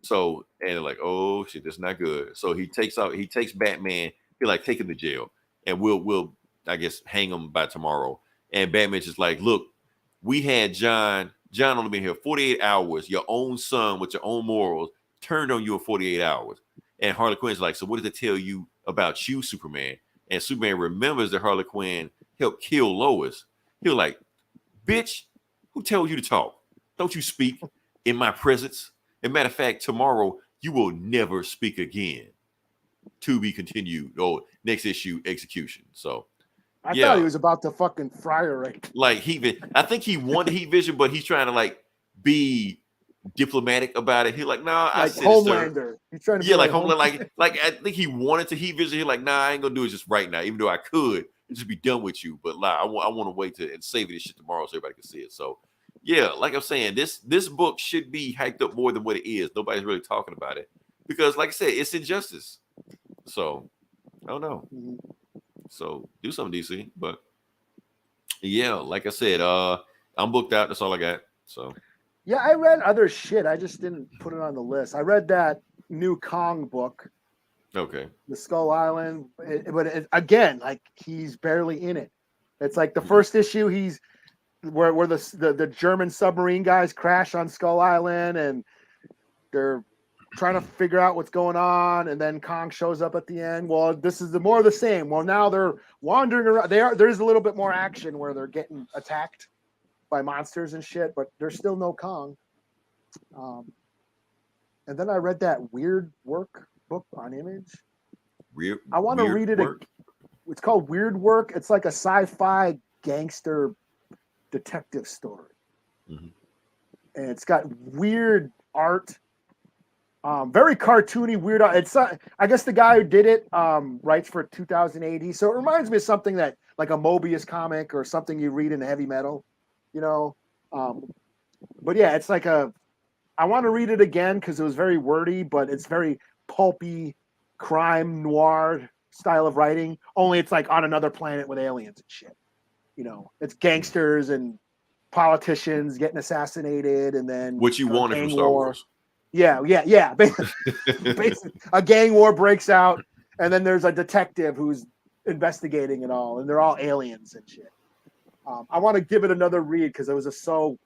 So, and they're like, oh shit, that's not good. So he takes Batman, he like take him to jail, and we'll I guess hang him by tomorrow. And Batman's just like, look, we had John only been here 48 hours. Your own son with your own morals turned on you in 48 hours. And Harley Quinn's like, so what does it tell you about you, Superman? And Superman remembers that Harley Quinn helped kill Lois. He'll like, bitch, who tells you to talk? Don't you speak in my presence? As a matter of fact, tomorrow you will never speak again. To be continued. Or next issue, execution. So I thought he was about to fucking fry her right. Like I think he wanted Heat Vision, but he's trying to like be diplomatic about it. He's like, nah, like Homelander. He's trying to be like Homelander. Like I think he wanted to Heat Vision. He's like, nah, I ain't gonna do it just right now, even though I could just be done with you. But like, I want to wait to and save this shit tomorrow so everybody can see it. So yeah, like I'm saying, this book should be hyped up more than what it is. Nobody's really talking about it because, like I said, it's injustice. So I don't know. So do something, DC. But yeah, like I said, I'm booked out. That's all I got. So yeah, I read other shit. I just didn't put it on the list. I read that new Kong book. Okay. The Skull Island, but again, like he's barely in it. It's like the first issue, he's where the German submarine guys crash on Skull Island, and they're trying to figure out what's going on, and then Kong shows up at the end. Well, this is more of the same. Well, now they're wandering around. There's a little bit more action where they're getting attacked by monsters and shit, but there's still no Kong. And then I read that Weird Work book on Image. I want to read it. It's called Weird Work. It's like a sci-fi gangster detective story, and it's got weird art. Very cartoony, weird. It's I guess the guy who did it writes for 2080, so it reminds me of something that like a Mobius comic or something you read in heavy metal, you know. But yeah, it's like I want to read it again because it was very wordy, but it's very pulpy, crime noir style of writing. Only it's like on another planet with aliens and shit. You know, it's gangsters and politicians getting assassinated, and then what you wanted from Star Wars. Yeah. Basically, a gang war breaks out, and then there's a detective who's investigating it all, and they're all aliens and shit. I want to give it another read because it was just so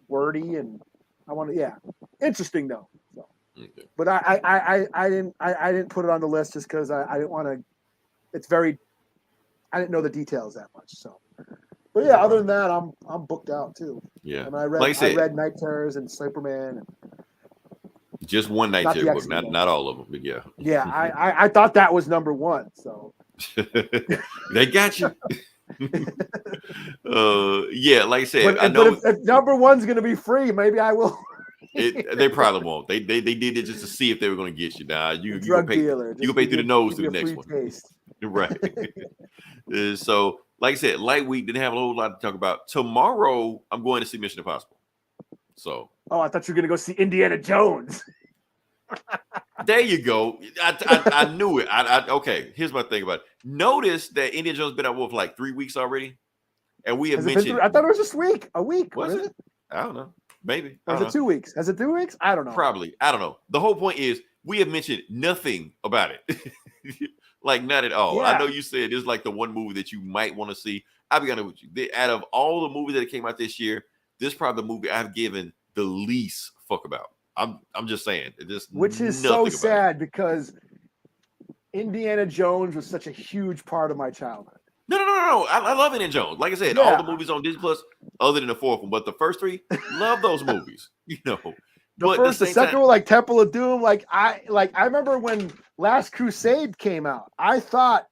wordy, and I want to, interesting though. So, okay. But I didn't put it on the list just because I didn't want to. I didn't know the details that much. So, but yeah, other than that, I'm booked out too. Yeah, and I read Night Terrors and Superman. Just one Night Terror book, not all of them, but yeah. Yeah, I thought that was number one. So they got you. Yeah, like I said, I know if number one's gonna be free, maybe I will. They probably won't. They did it just to see if they were gonna get you. Now you can pay through the nose to the next one. Taste. Right. So, like I said, Light Week didn't have a whole lot to talk about. Tomorrow, I'm going to see Mission Impossible. So. Oh, I thought you were gonna go see Indiana Jones. There you go. I knew it. Okay, here's my thing about it. Notice that Indiana Jones been out for like 3 weeks already, and we have mentioned. I thought it was just a week. Was it? I don't know. Maybe. Is it 2 weeks? Has it 2 weeks? I don't know. Probably. I don't know. The whole point is we have mentioned nothing about it. Like not at all. Yeah. I know you said it's like the one movie that you might want to see. I'll be honest with you. Out of all the movies that came out this year, this is probably the movie I've given the least fuck about. I'm just saying. Which is so sad because Indiana Jones was such a huge part of my childhood. No. I love Indiana Jones. Like I said, all the movies on Disney Plus, other than the fourth one, but the first three, love those movies. You know. The second one, like Temple of Doom, I remember when Last Crusade came out. I thought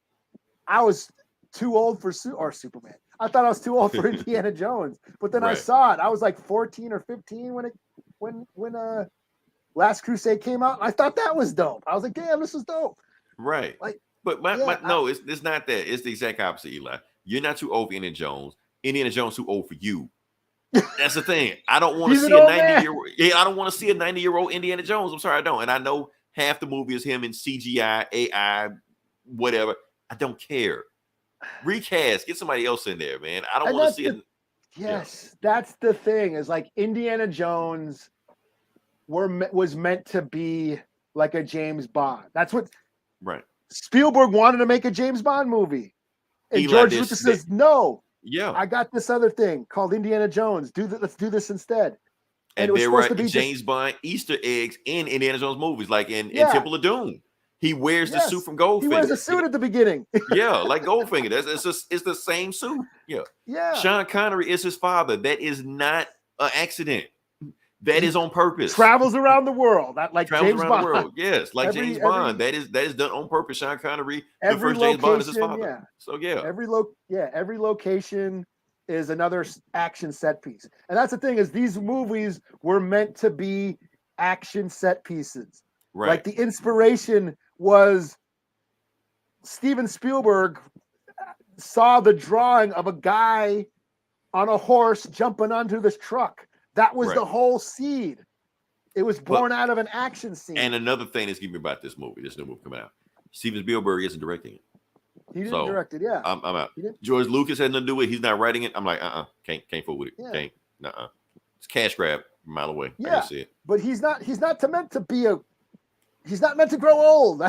I was too old for Superman. I thought I was too old for Indiana Jones, but then I saw it. I was like 14 or 15 when Last Crusade came out. I thought that was dope. I was like, damn, this is dope. Right. But it's not that. It's the exact opposite, Eli. You're not too old for Indiana Jones. Indiana Jones too old for you. That's the thing. I don't want to see a 90-year-old. Yeah, I don't want to see a 90-year-old Indiana Jones. I'm sorry, I don't. And I know half the movie is him in CGI, AI, whatever. I don't care. Recast. Get somebody else in there, man. I don't want to see it. Yes, that's the thing. Is like Indiana Jones was meant to be like a James Bond. That's what Spielberg wanted to make a James Bond movie. And George Lucas says, no. Yeah. I got this other thing called Indiana Jones. Let's do this instead. And there were James Bond Easter eggs in Indiana Jones movies, like in Temple of Doom. He wears the suit from Goldfinger. He wears a suit at the beginning. Like Goldfinger. It's the same suit. Yeah. Sean Connery is his father. That is not an accident. That is on purpose. Travels around the world. Like James Bond. The world. Yes, like James Bond. That is done on purpose. Sean Connery, the first James Bond is his father. Yeah. So yeah. Every location is another action set piece. And that's the thing, is these movies were meant to be action set pieces. Right. Like the inspiration was Steven Spielberg saw the drawing of a guy on a horse jumping onto this truck. That was the whole seed. It was born out of an action scene. And another thing that's giving me about this new movie coming out. Steven Spielberg isn't directing it. He didn't direct it, yeah. I'm out. George Lucas had nothing to do with it. He's not writing it. I'm like, can't fool with it. Yeah. Can't, It's cash grab a mile away. Yeah, I can see it. But he's not meant to grow old.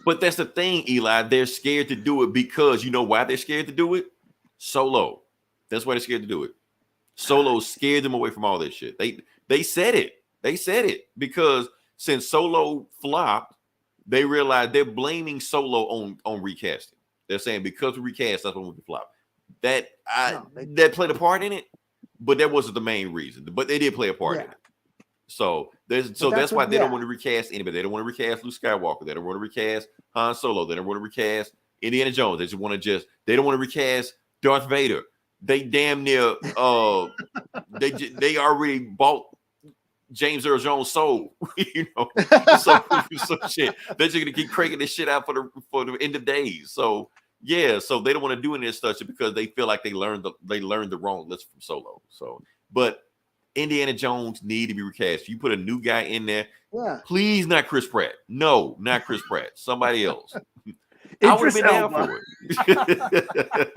But that's the thing, Eli. They're scared to do it because you know why they're scared to do it? Solo. That's why they're scared to do it. Solo scared them away from all this shit. They said it. They said it because since Solo flopped, they realized they're blaming Solo on recasting. They're saying because we recast, that's when we flop. That played a part in it, but that wasn't the main reason. But they did play a part in it. So that's why they don't want to recast anybody. They don't want to recast Luke Skywalker. They don't want to recast Han Solo. They don't want to recast Indiana Jones. They don't want to recast Darth Vader. They damn near they already bought James Earl Jones' soul, so shit. They're just gonna keep cranking this shit out for the end of days. So so they don't want to do any of this stuff because they feel like they learned the wrong lesson from Solo. So, but Indiana Jones need to be recast. You put a new guy in there, please, not Chris Pratt. No, not Chris Pratt. Somebody else. I would have been down for it.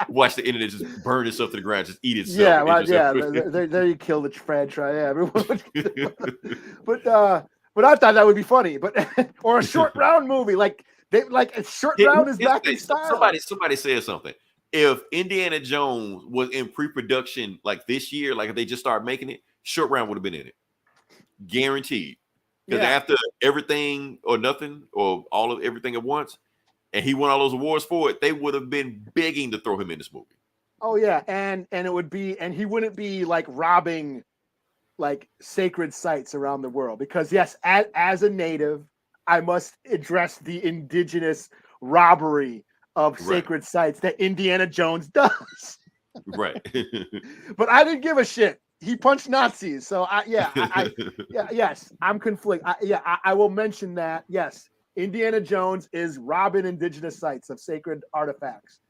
Watch the internet just burn itself to the ground, just eat itself. There you kill the franchise. Yeah, everyone. But I thought that would be funny. But or a short round movie, like a short round is back in style. Somebody said something. If Indiana Jones was in pre-production like this year, like if they just started making it, short round would have been in it, guaranteed. Because after Everything or Nothing or all of Everything at Once, and he won all those awards for it, they would have been begging to throw him in this movie. Oh yeah, and it would be, and he wouldn't be like robbing like sacred sites around the world, because yes, as a native, I must address the indigenous robbery of sacred sites that Indiana Jones does. Right. But I didn't give a shit. He punched Nazis, so yes, I'm conflicted. I will mention that. Yes, Indiana Jones is robbing indigenous sites of sacred artifacts.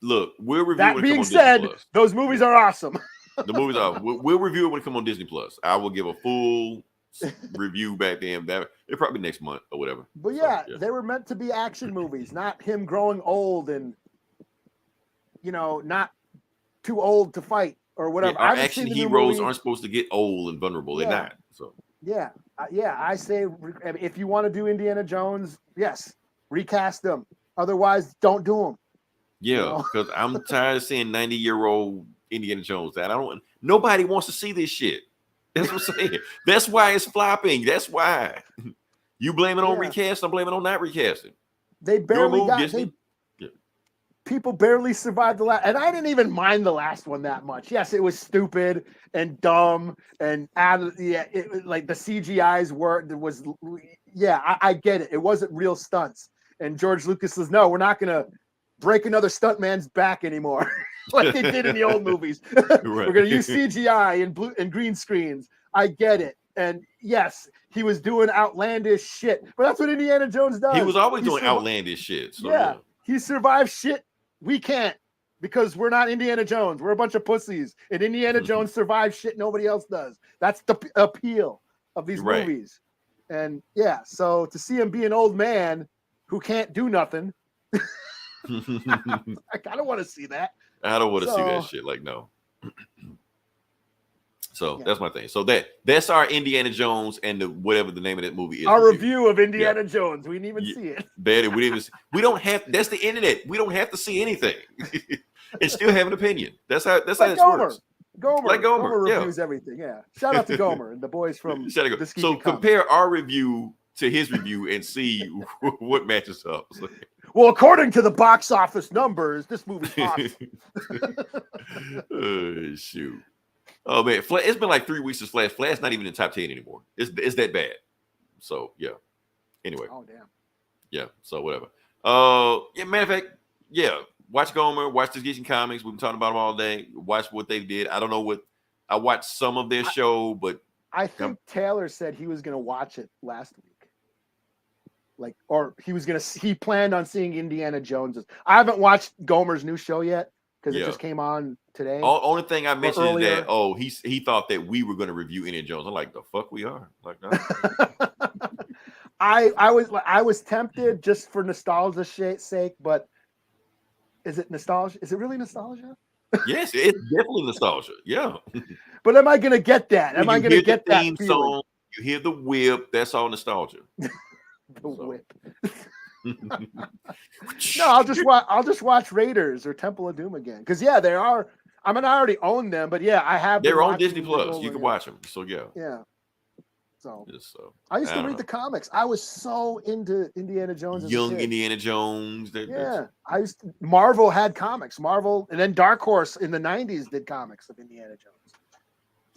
Look, we'll review. That being said, those movies are awesome. The movies are. We'll review it when it comes on Disney Plus. I will give a full review back then. That it probably next month or whatever. But they were meant to be action movies, not him growing old and not too old to fight or whatever. Our action heroes aren't supposed to get old and vulnerable. They're not. So I say if you want to do Indiana Jones, yes, recast them. Otherwise, don't do them. Yeah, because I'm tired of seeing 90-year-old Indiana Jones. Nobody wants to see this shit. That's what I'm saying. That's why it's flopping. That's why. You blame it on recast. I'm blaming it on not recasting. They barely got. People barely survived the last, and I didn't even mind the last one that much. Yes, it was stupid and dumb and like the CGI's I get it. It wasn't real stunts. And George Lucas says, no, we're not gonna break another stuntman's back anymore, like they did in the old movies. We're gonna use CGI and green screens. I get it. And yes, he was doing outlandish shit, but that's what Indiana Jones does. He was always doing outlandish shit. So he survived shit. We can't, because we're not Indiana Jones. We're a bunch of pussies. And Indiana Jones survives shit nobody else does. That's the appeal of these movies. And so to see him be an old man who can't do nothing, I kind of want to see that. I don't want to see that shit. Like, no. So that's my thing. So that's our Indiana Jones and the whatever the name of that movie is. Our review of Indiana Jones. We didn't even see it. We didn't. We don't have. That's the internet. We don't have to see anything and still have an opinion. That's how this works. Gomer reviews everything. Yeah. Shout out to Gomer and the boys from. So compare our review to his review and see what matches up. Well, according to the box office numbers, this movie's awesome. Shoot. Oh man, it's been like 3 weeks since Flash. Flash not even in top 10 anymore. It's that bad. So yeah. Anyway. Oh damn. Yeah. So whatever. Yeah. Matter of fact, yeah. Watch Gomer. Watch the Geeks and Comics. We've been talking about them all day. Watch what they did. I don't know what. I watched some of their show, but I think Taylor said he was gonna watch it last week. Like, or he planned on seeing Indiana Jones's. I haven't watched Gomer's new show yet. Because it just came on today. Only thing I mentioned is that he thought that we were going to review Indiana Jones. I'm like, the fuck we are. Like, no. I was tempted just for nostalgia's sake, but is it nostalgia? Is it really nostalgia? Yes, it's definitely nostalgia. Yeah. But am I going to get that? Am I going to get that theme song? You hear the whip. That's all nostalgia. Whip. No, I'll just watch Raiders or Temple of Doom again. Because they are. I mean, I already own them, but I have. They're on Disney Plus. You can watch them. So yeah. Yeah. So I used to read the comics. I was so into Indiana Jones. Young Indiana Jones. Marvel had comics. Marvel, and then Dark Horse in the '90s did comics of Indiana Jones.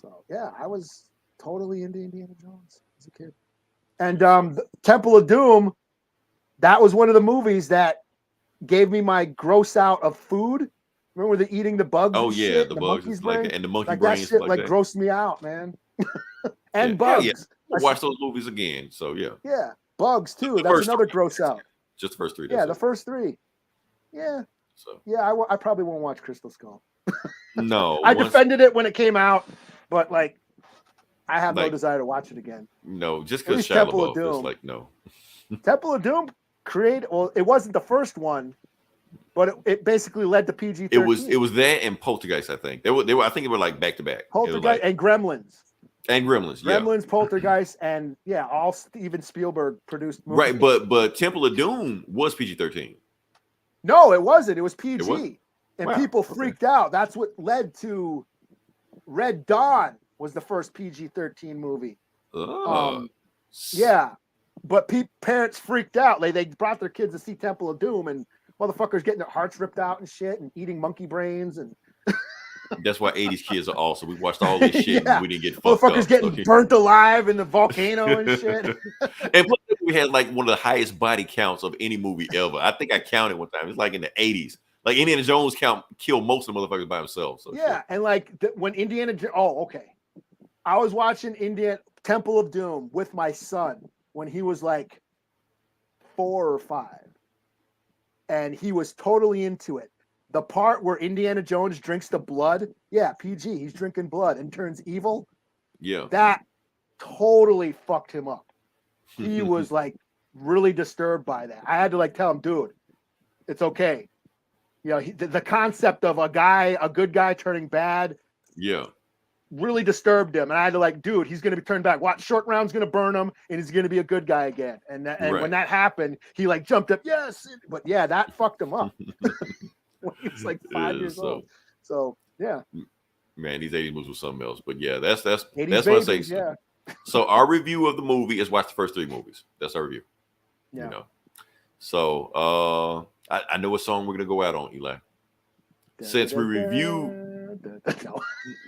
So I was totally into Indiana Jones as a kid. And Temple of Doom. That was one of the movies that gave me my gross out of food. Remember the eating the bugs? Oh yeah, the bugs and the monkey brains. That shit grossed me out, man. And bugs. Yeah. Watch those movies again. So yeah. Yeah, bugs too. That's another gross out. Just the first 3. Yeah, the first 3. Yeah. So I probably won't watch Crystal Skull. No, I defended it when it came out, but I have no desire to watch it again. No, just because Temple of Doom. Like no. Temple of Doom. It wasn't the first one, but it basically led to PG-13. It was that and Poltergeist. I think they were. I think they were like back to back. Poltergeist and Gremlins. Gremlins, Poltergeist, and all Steven Spielberg produced movies. Right, but Temple of Doom was PG-13. No, it wasn't. It was PG, and people freaked out. That's what led to Red Dawn. Was the first PG-13 movie. But parents freaked out. They brought their kids to see Temple of Doom, and motherfuckers getting their hearts ripped out and shit, and eating monkey brains, and that's why 80s kids are awesome. We watched all this shit and we didn't get fucked motherfuckers getting burnt alive in the volcano and shit. And we had like one of the highest body counts of any movie ever. I think I counted one time. It's like in the 80s. Like Indiana Jones killed most of the motherfuckers by himself. So and when Indiana I was watching Temple of Doom with my son when he was like 4 or 5. And he was totally into it. The part where Indiana Jones drinks the blood, PG, he's drinking blood and turns evil. Yeah. That totally fucked him up. He was really disturbed by that. I had to tell him, dude, it's okay. The concept of a good guy turning bad. Yeah. Really disturbed him, and I had to dude, he's going to be turned back. Watch, Short Round's going to burn him, and he's going to be a good guy again. And when that happened, he jumped up, yes. But that fucked him up when he was 5 years old. So man, these 80s movies were something else. But that's what I say. Yeah. So our review of the movie is watch the first 3 movies. That's our review. Yeah. So I know what song we're going to go out on, Eli. Since we review.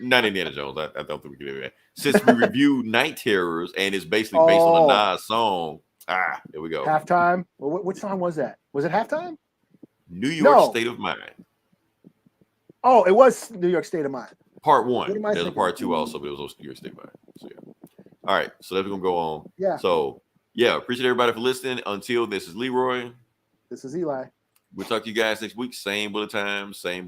Not Indiana Jones. I don't think we can do that. Since we reviewed Night Terrors and it's basically based on a Nas song. There we go. Halftime. Well, what song was that? Was it Halftime? New York State of Mind. Oh, it was New York State of Mind. Part 1. There's a part 2 also, but it was also New York State of Mind. So all right. So that's gonna go on. Yeah. So appreciate everybody for listening. Until this is Leroy. This is Eli. We'll talk to you guys next week. Same bullet time. Same.